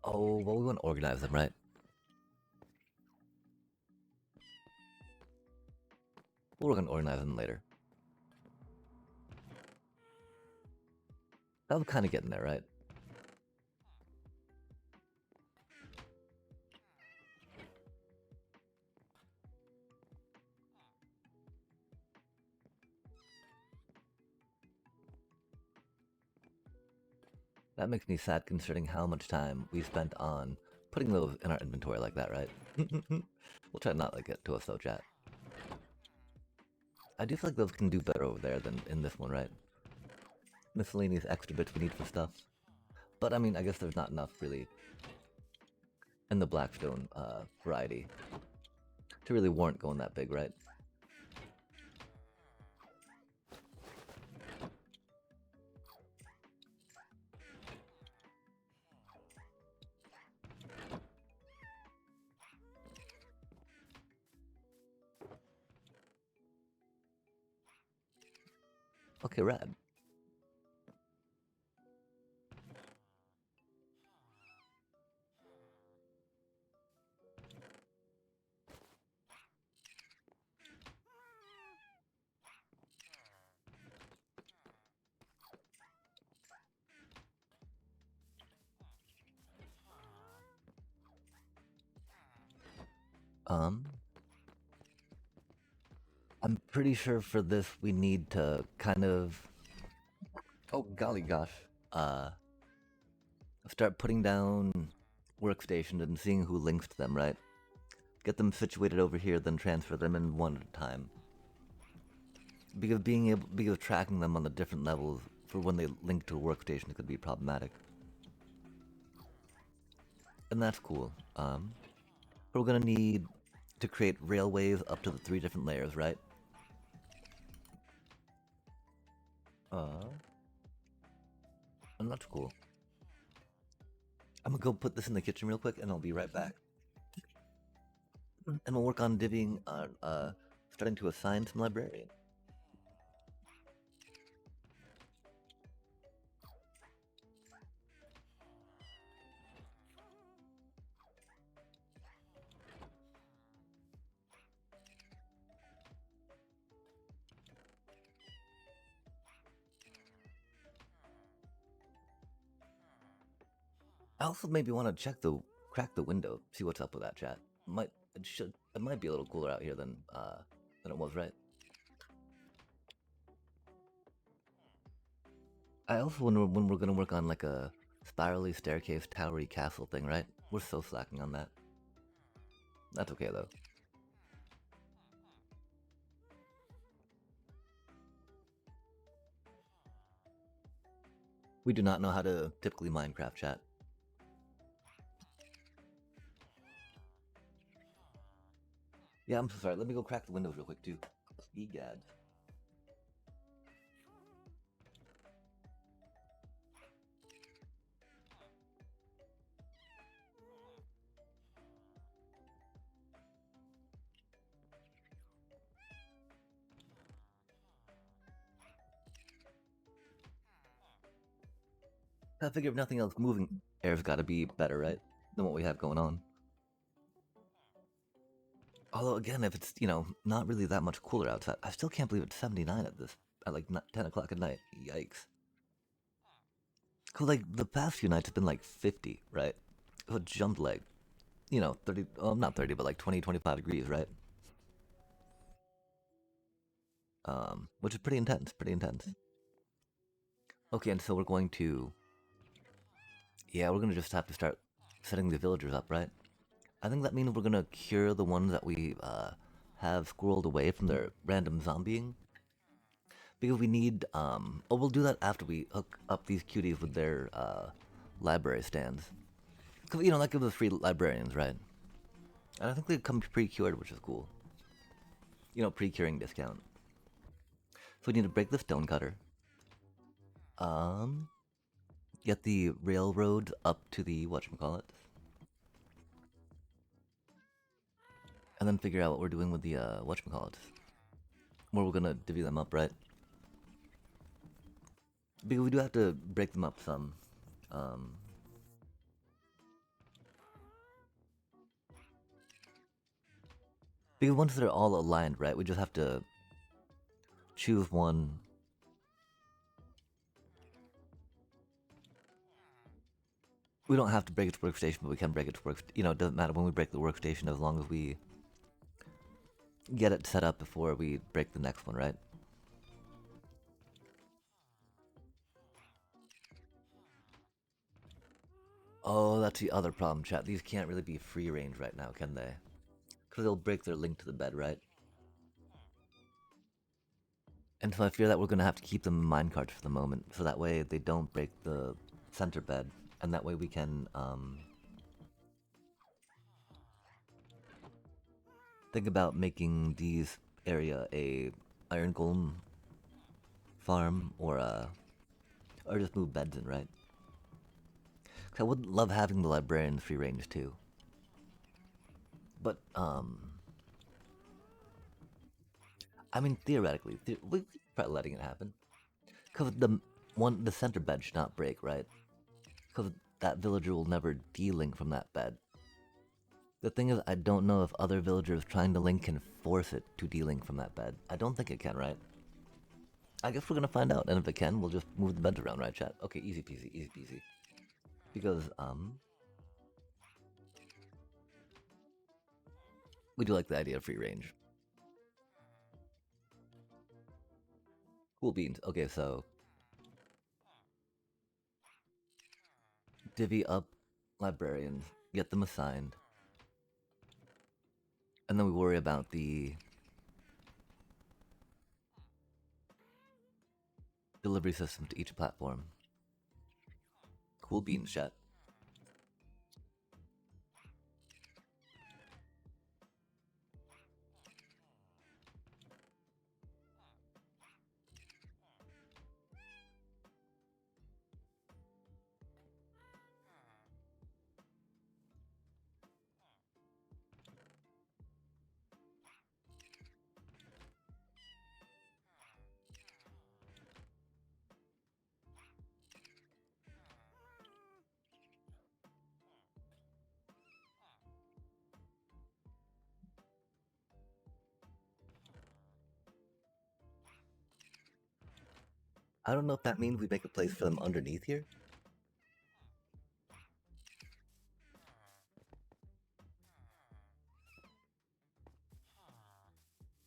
Oh, well, we want to organize them, right? We're gonna organize them later. That was kind of getting there, right? That makes me sad considering how much time we spent on putting those in our inventory like that, right? We'll try not to let get to us though, chat. I do feel like those can do better over there than in this one, right? Miscellaneous extra bits we need for stuff. But I mean, I guess there's not enough really in the Blackstone variety to really warrant going that big, right? Okay, rad. I'm pretty sure for this we need to kind of, oh golly gosh, start putting down workstations and seeing who links to them, right? Get them situated over here, then transfer them in one at a time. Because tracking them on the different levels for when they link to a workstation could be problematic. And that's cool. We're gonna need to create railways up to the 3 different layers, right? And that's cool. I'm gonna go put this in the kitchen real quick, and I'll be right back. And we'll work on divvying on starting to assign some librarian. I also maybe want to crack the window, see what's up with that chat. It might be a little cooler out here than it was, right? I also wonder when we're gonna work on like a spirally staircase towery castle thing, right? We're so slacking on that. That's okay though. We do not know how to typically Minecraft chat. Yeah, I'm so sorry. Let me go crack the windows real quick too. Egad. I figure if nothing else, moving air's got to be better, right, than what we have going on. Although again, if it's not really that much cooler outside, I still can't believe it's 79 at like 10 o'clock at night. Yikes! Cause like the past few nights have been like 50, right? So it jumped like 30. Not 30, but like 20, 25 degrees, right? Which is pretty intense. Pretty intense. Okay, and so we're going to we're gonna just have to start setting the villagers up, right? I think that means we're gonna cure the ones that we have squirreled away from their random zombieing. Because we need, we'll do that after we hook up these cuties with their library stands. Because, that gives us free librarians, right? And I think they come pre-cured, which is cool. Pre-curing discount. So we need to break the stone cutter. Um, get the railroad up to the whatchamacallit. And then figure out what we're doing with the whatchamacallit. Where we're gonna divvy them up, right? Because we do have to break them up some. Um, because once they're all aligned, right, we just have to choose one. We don't have to break its workstation, but we can break its work. It doesn't matter when we break the workstation as long as we get it set up before we break the next one, right? Oh, that's the other problem, chat. These can't really be free range right now, can they? Because they'll break their link to the bed, right? And so I fear that we're going to have to keep them in minecarts for the moment, so that way they don't break the center bed, and that way we can think about making these area a iron golem farm or just move beds in, right? 'Cause I would love having the librarian free range too. But I mean theoretically, we probably letting it happen. Cause the center bed should not break, right? Cause that villager will never de-link from that bed. The thing is, I don't know if other villagers trying to link can force it to de-link from that bed. I don't think it can, right? I guess we're gonna find out, and if it can, we'll just move the beds around, right, chat? Okay, easy peasy, easy peasy. Because we do like the idea of free range. Cool beans. Okay, so divvy up librarians, get them assigned, and then we worry about the delivery system to each platform. Cool beans, chat. I don't know if that means we make a place for them underneath here.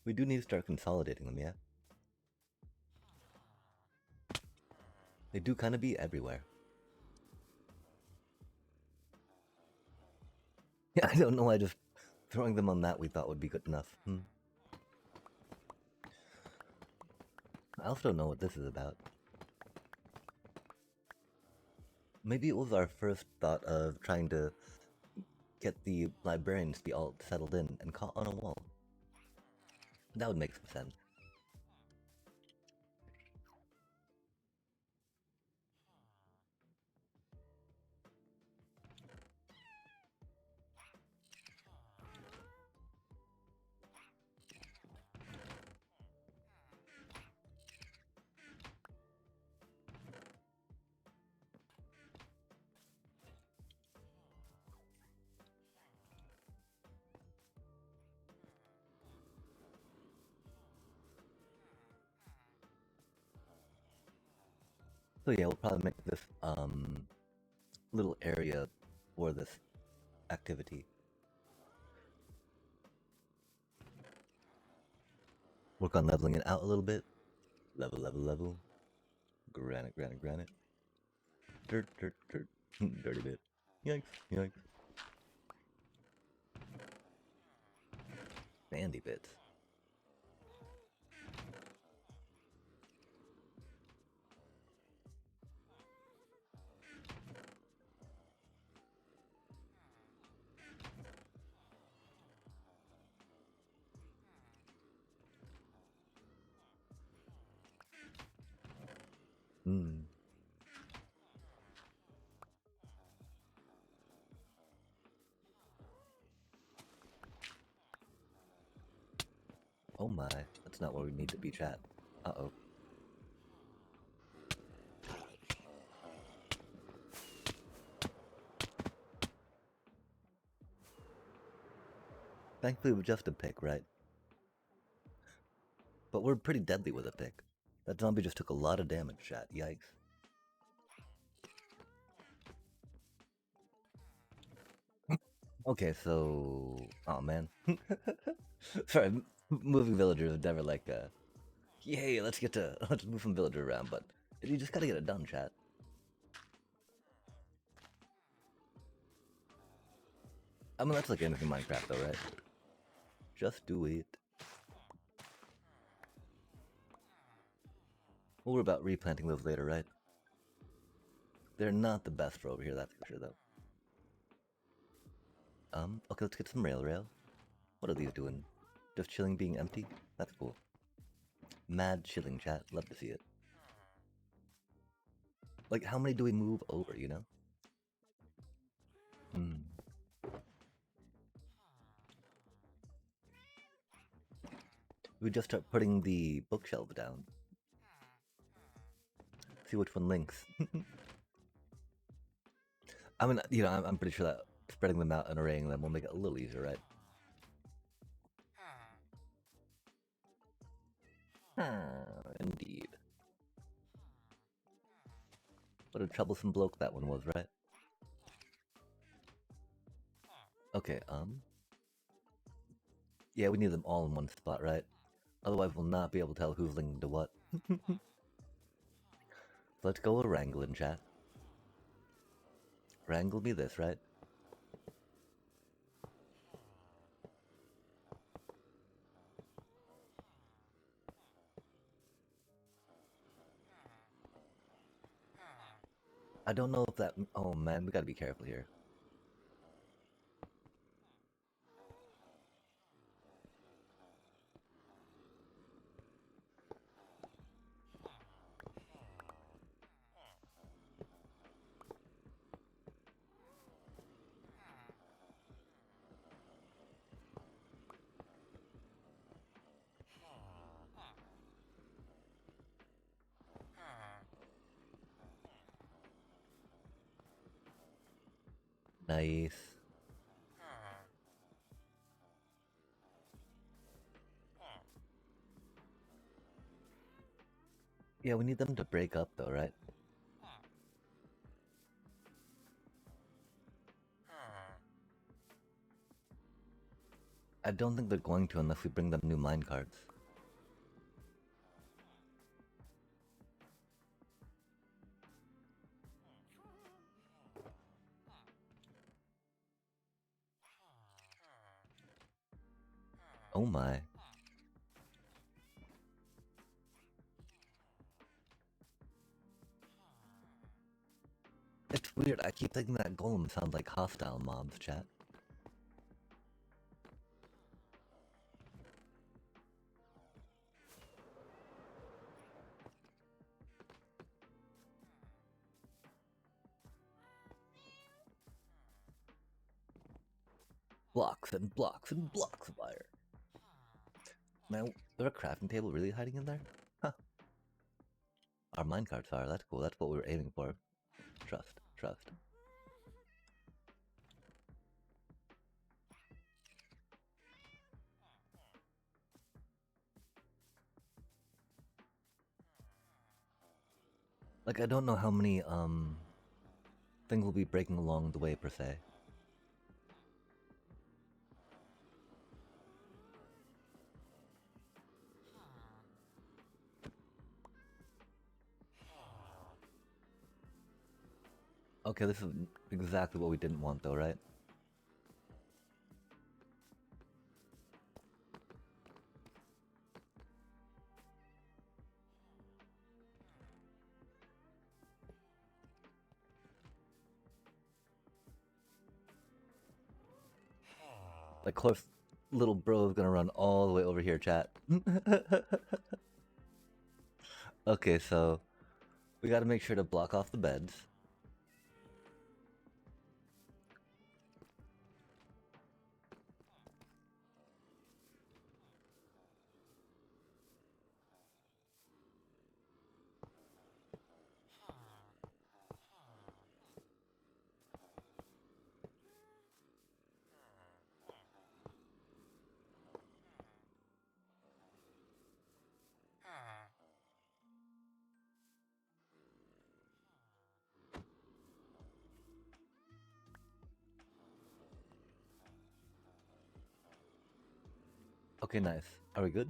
We do need to start consolidating them, yeah? They do kind of be everywhere. Yeah, I don't know why just throwing them on that we thought would be good enough. I also don't know what this is about. Maybe it was our first thought of trying to get the librarians to be all settled in and caught on a wall. That would make some sense. So yeah, we'll probably make this little area for this activity. Work on leveling it out a little bit. Level, level, level. Granite, granite, granite. Dirt, dirt, dirt. Dirty bit. Yikes, yikes. Sandy bits. Hmm. Oh my, that's not where we need to be, chat. Uh-oh. Thankfully with just a pick, right? But we're pretty deadly with a pick. That zombie just took a lot of damage, chat. Yikes. Okay, so... Oh, man. Sorry, moving villagers are never like, yay, let's move some villager around, but you just gotta get it done, chat. I mean, that's like anything Minecraft, though, right? Just do it. We'll worry about replanting those later, right? They're not the best for over here, that's for sure, though. Okay, let's get some rail. What are these doing? Just chilling being empty? That's cool. Mad chilling, chat. Love to see it. Like, how many do we move over, you know? We just start putting the bookshelves down. See which one links. I mean, you know, I'm pretty sure that spreading them out and arraying them will make it a little easier, right? Indeed. What a troublesome bloke that one was, right? Okay, yeah, we need them all in one spot, right? Otherwise, we'll not be able to tell who's linking to what. Let's go with wrangling, chat. Wrangle me this, right? I don't know if that... Oh man, we gotta be careful here. Nice. Yeah, we need them to break up though, right? I don't think they're going to unless we bring them new minecarts. Oh my. It's weird, I keep thinking that golem sounds like hostile mobs, chat. Blocks and blocks and blocks of iron. Now, there a crafting table really hiding in there? Huh. Our minecarts are, that's cool, that's what we were aiming for. Trust, trust. Like, I don't know how many, things will be breaking along the way, per se. Okay, this is exactly what we didn't want, though, right? Of course, little bro is gonna run all the way over here, chat. Okay, so we gotta make sure to block off the beds. Okay, nice. Are we good?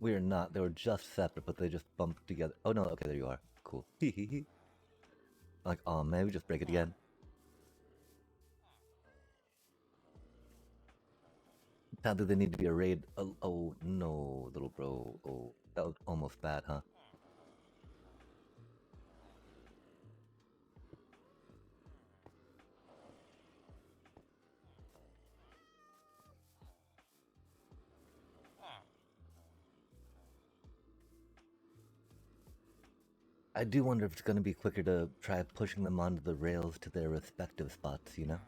We are not. They were just separate, but they just bumped together. Oh no, okay, there you are. Cool. Like, oh man, we just break it again. Now do they need to be a raid? Oh no, little bro. Oh, that was almost bad, huh? I do wonder if it's gonna be quicker to try pushing them onto the rails to their respective spots, you know?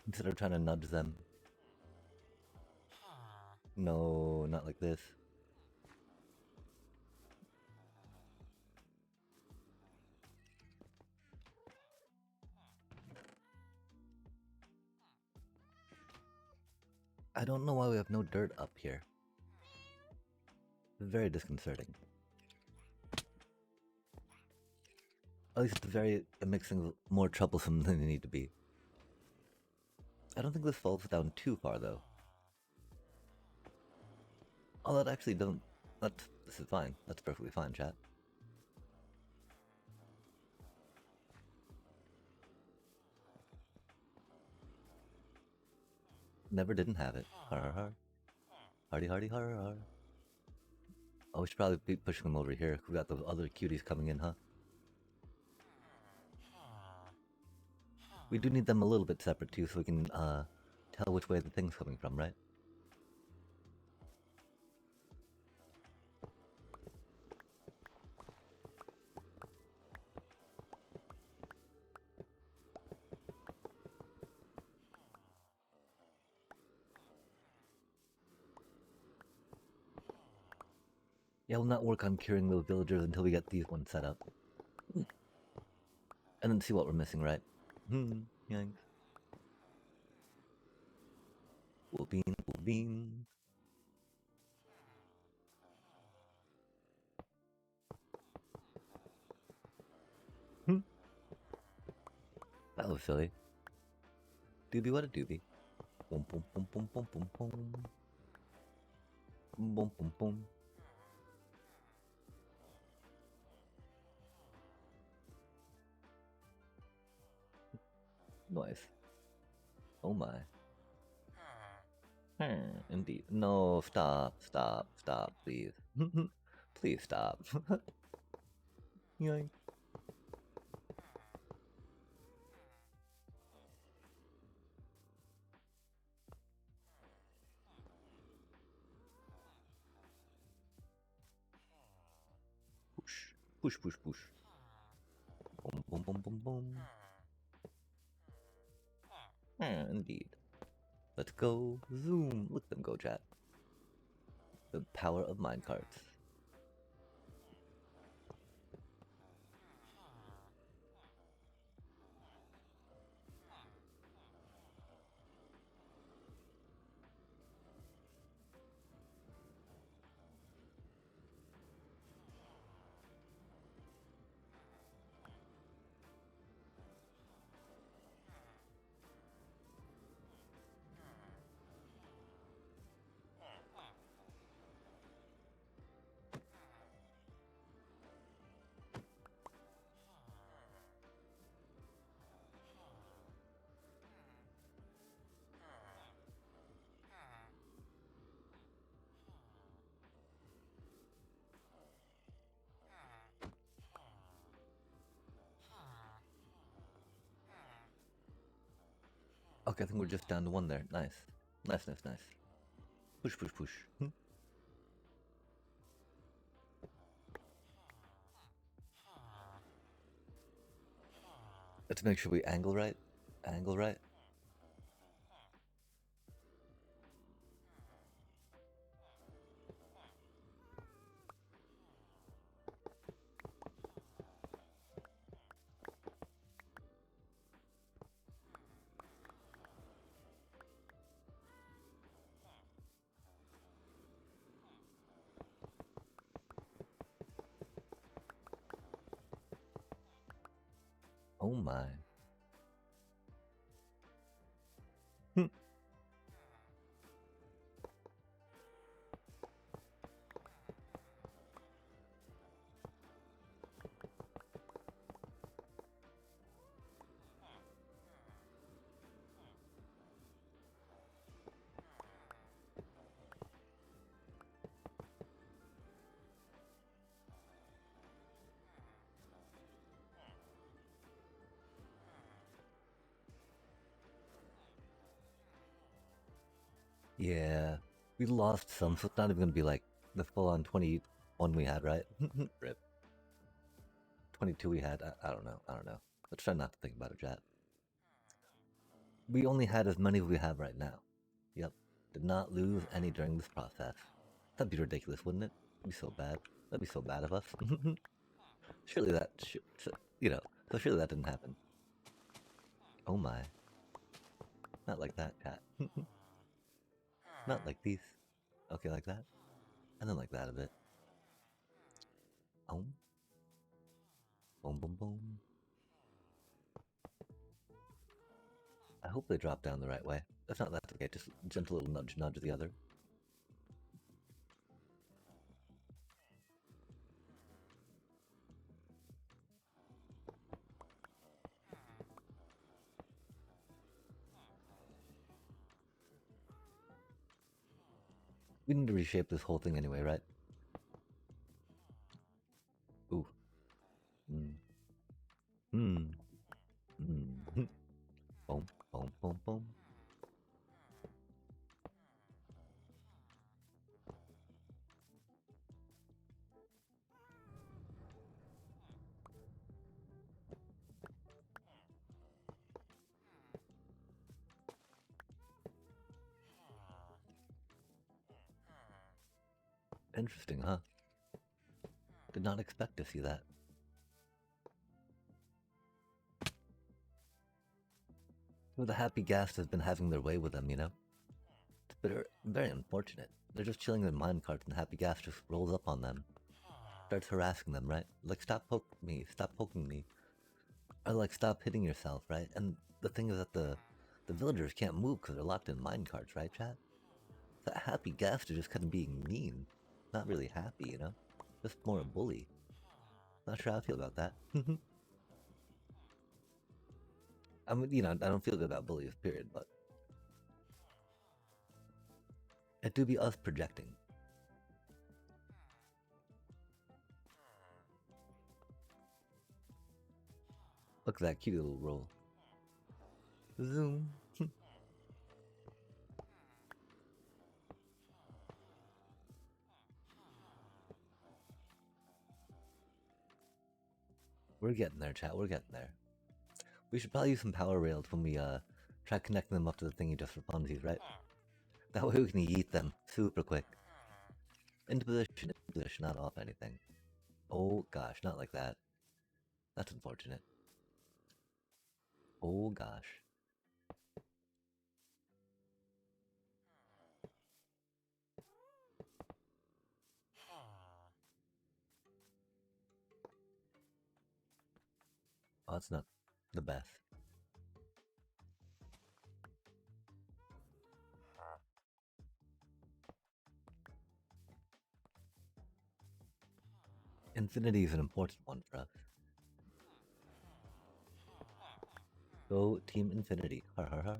Instead of trying to nudge them. No, not like this. I don't know why we have no dirt up here. Very disconcerting. At least it's very mixing more troublesome than they need to be. I don't think this falls down too far though. Oh, that actually doesn't. This is fine. That's perfectly fine, chat. Never didn't have it. Har har har. Hardy hardy har har. Oh, we should probably be pushing them over here. We got those other cuties coming in, huh? We do need them a little bit separate too, so we can tell which way the thing's coming from, right? Yeah, we'll not work on curing those villagers until we get these ones set up. And then see what we're missing, right? Yank. Wool bean. That was silly. Doobie, what a doobie. Boom, boom, boom, boom, boom, boom, boom. Boom, boom, boom. Nice. Oh my. Indeed. No, stop, stop, stop, please. Please stop. Yoink. Push. Push, push, push. Boom, boom, boom, boom, boom. Indeed. Let's go. Zoom. Look them go, chat. The power of minecarts. Okay, I think we're just down to one there. Nice. Nice, nice, nice. Push, push, push. Let's make sure we angle right. Angle right. Oh my. Yeah, we lost some, so it's not even gonna be like the full-on 21 we had, right? Rip. 22 we had. I don't know. I don't know. Let's try not to think about it, chat. We only had as many as we have right now. Yep. Did not lose any during this process. That'd be ridiculous, wouldn't it? That'd be so bad. That'd be so bad of us. Surely that, you know, so surely that didn't happen. Oh my. Not like that, chat. Not like these. Okay, like that. And then like that a bit. Oh. Boom, boom, boom. I hope they drop down the right way. If not, that's okay. Just a gentle little nudge, nudge the other. We need to reshape this whole thing anyway, right? Ooh. Hmm. Hmm. Hmm. Boom, boom, boom, boom. Interesting, huh? Did not expect to see that. Well, the happy ghast has been having their way with them, you know? It's very, very unfortunate. They're just chilling in minecarts and the happy ghast just rolls up on them. Starts harassing them, right? Like, stop poking me, stop poking me. Or like, stop hitting yourself, right? And the thing is that the villagers can't move because they're locked in minecarts, right, chat? That happy ghast is just kind of being mean. Not really happy, you know? Just more a bully. Not sure how I feel about that. I mean, you know, I don't feel good about bullies, period, but it do be us projecting. Look at that cute little roll. Zoom. We're getting there, chat. We're getting there. We should probably use some power rails when we try connecting them up to the thingy just for funsies, right? That way we can yeet them super quick. Into position, not off anything. Oh gosh, not like that. That's unfortunate. Oh gosh. Oh, that's not the best. Infinity is an important one for us. Go Team Infinity. Har har har.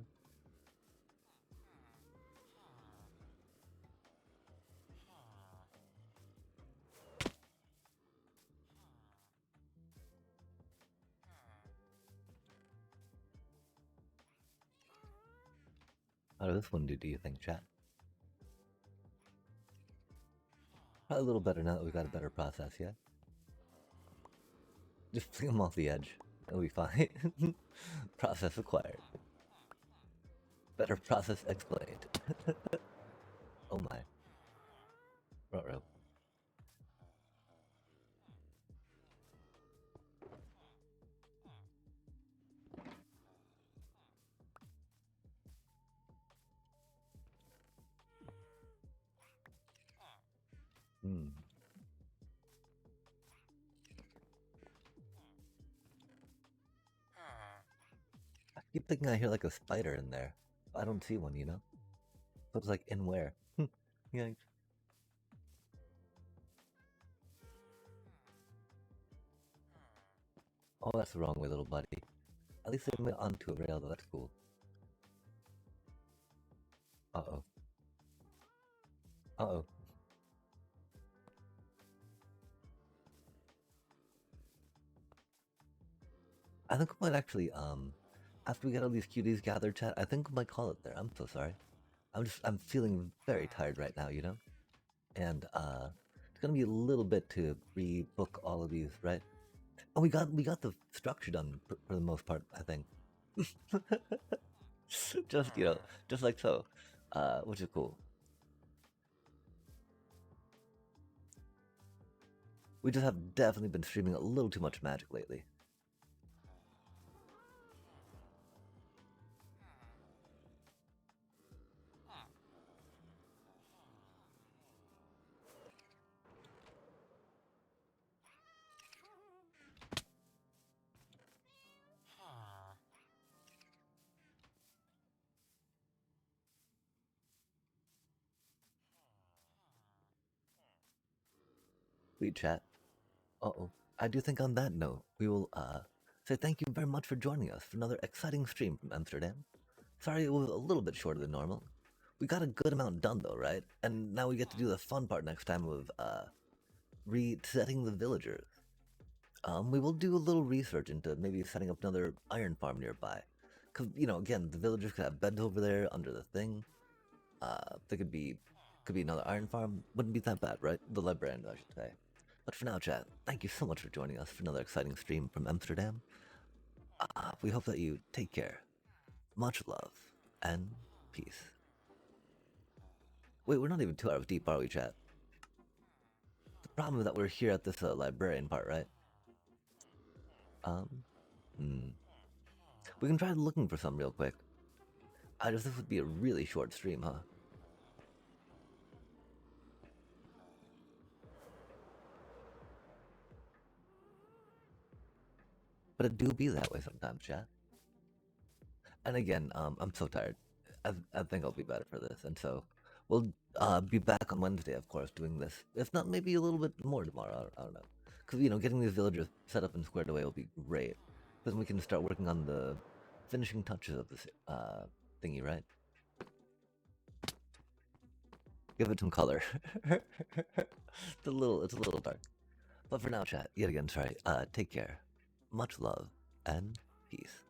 How does this one do you think, chat? Probably a little better now that we got a better process, yeah? Just fling them off the edge. It'll be fine. Process acquired. Better process explained. Oh my. Ruh-roh. Hmm. I keep thinking I hear like a spider in there. I don't see one, you know? So it's like, in where? Yikes. Oh, that's the wrong way, little buddy. At least they went onto a rail, though. That's cool. Uh-oh. Uh-oh. I think we might actually, after we get all these cuties gathered, chat, I think we might call it there. I'm so sorry. I'm feeling very tired right now, you know? And, it's gonna be a little bit to rebook all of these, right? Oh, we got the structure done for the most part, I think. Just, you know, just like so. Which is cool. We just have definitely been streaming a little too much Magic lately. Sweet chat. Uh-oh. I do think on that note, we will, say thank you very much for joining us for another exciting stream from Amsterdam. Sorry it was a little bit shorter than normal. We got a good amount done though, right? And now we get to do the fun part next time of, resetting the villagers. We will do a little research into maybe setting up another iron farm nearby. Because, you know, again, the villagers could have beds over there under the thing. There could be another iron farm. Wouldn't be that bad, right? The librarian, I should say. But for now, chat, thank you so much for joining us for another exciting stream from Amsterdam. We hope that you take care. Much love and peace. Wait, we're not even 2 hours deep, are we, chat? The problem is that we're here at this librarian part, right? We can try looking for some real quick. This would be a really short stream, huh? But it do be that way sometimes, chat. And again, I'm so tired. I think I'll be better for this, and so we'll be back on Wednesday, of course, doing this. If not, maybe a little bit more tomorrow. I don't know, because you know, getting these villagers set up and squared away will be great. Then we can start working on the finishing touches of this thingy, right? Give it some color. It's a little dark. But for now, chat, yet again, sorry. Take care. Much love and peace.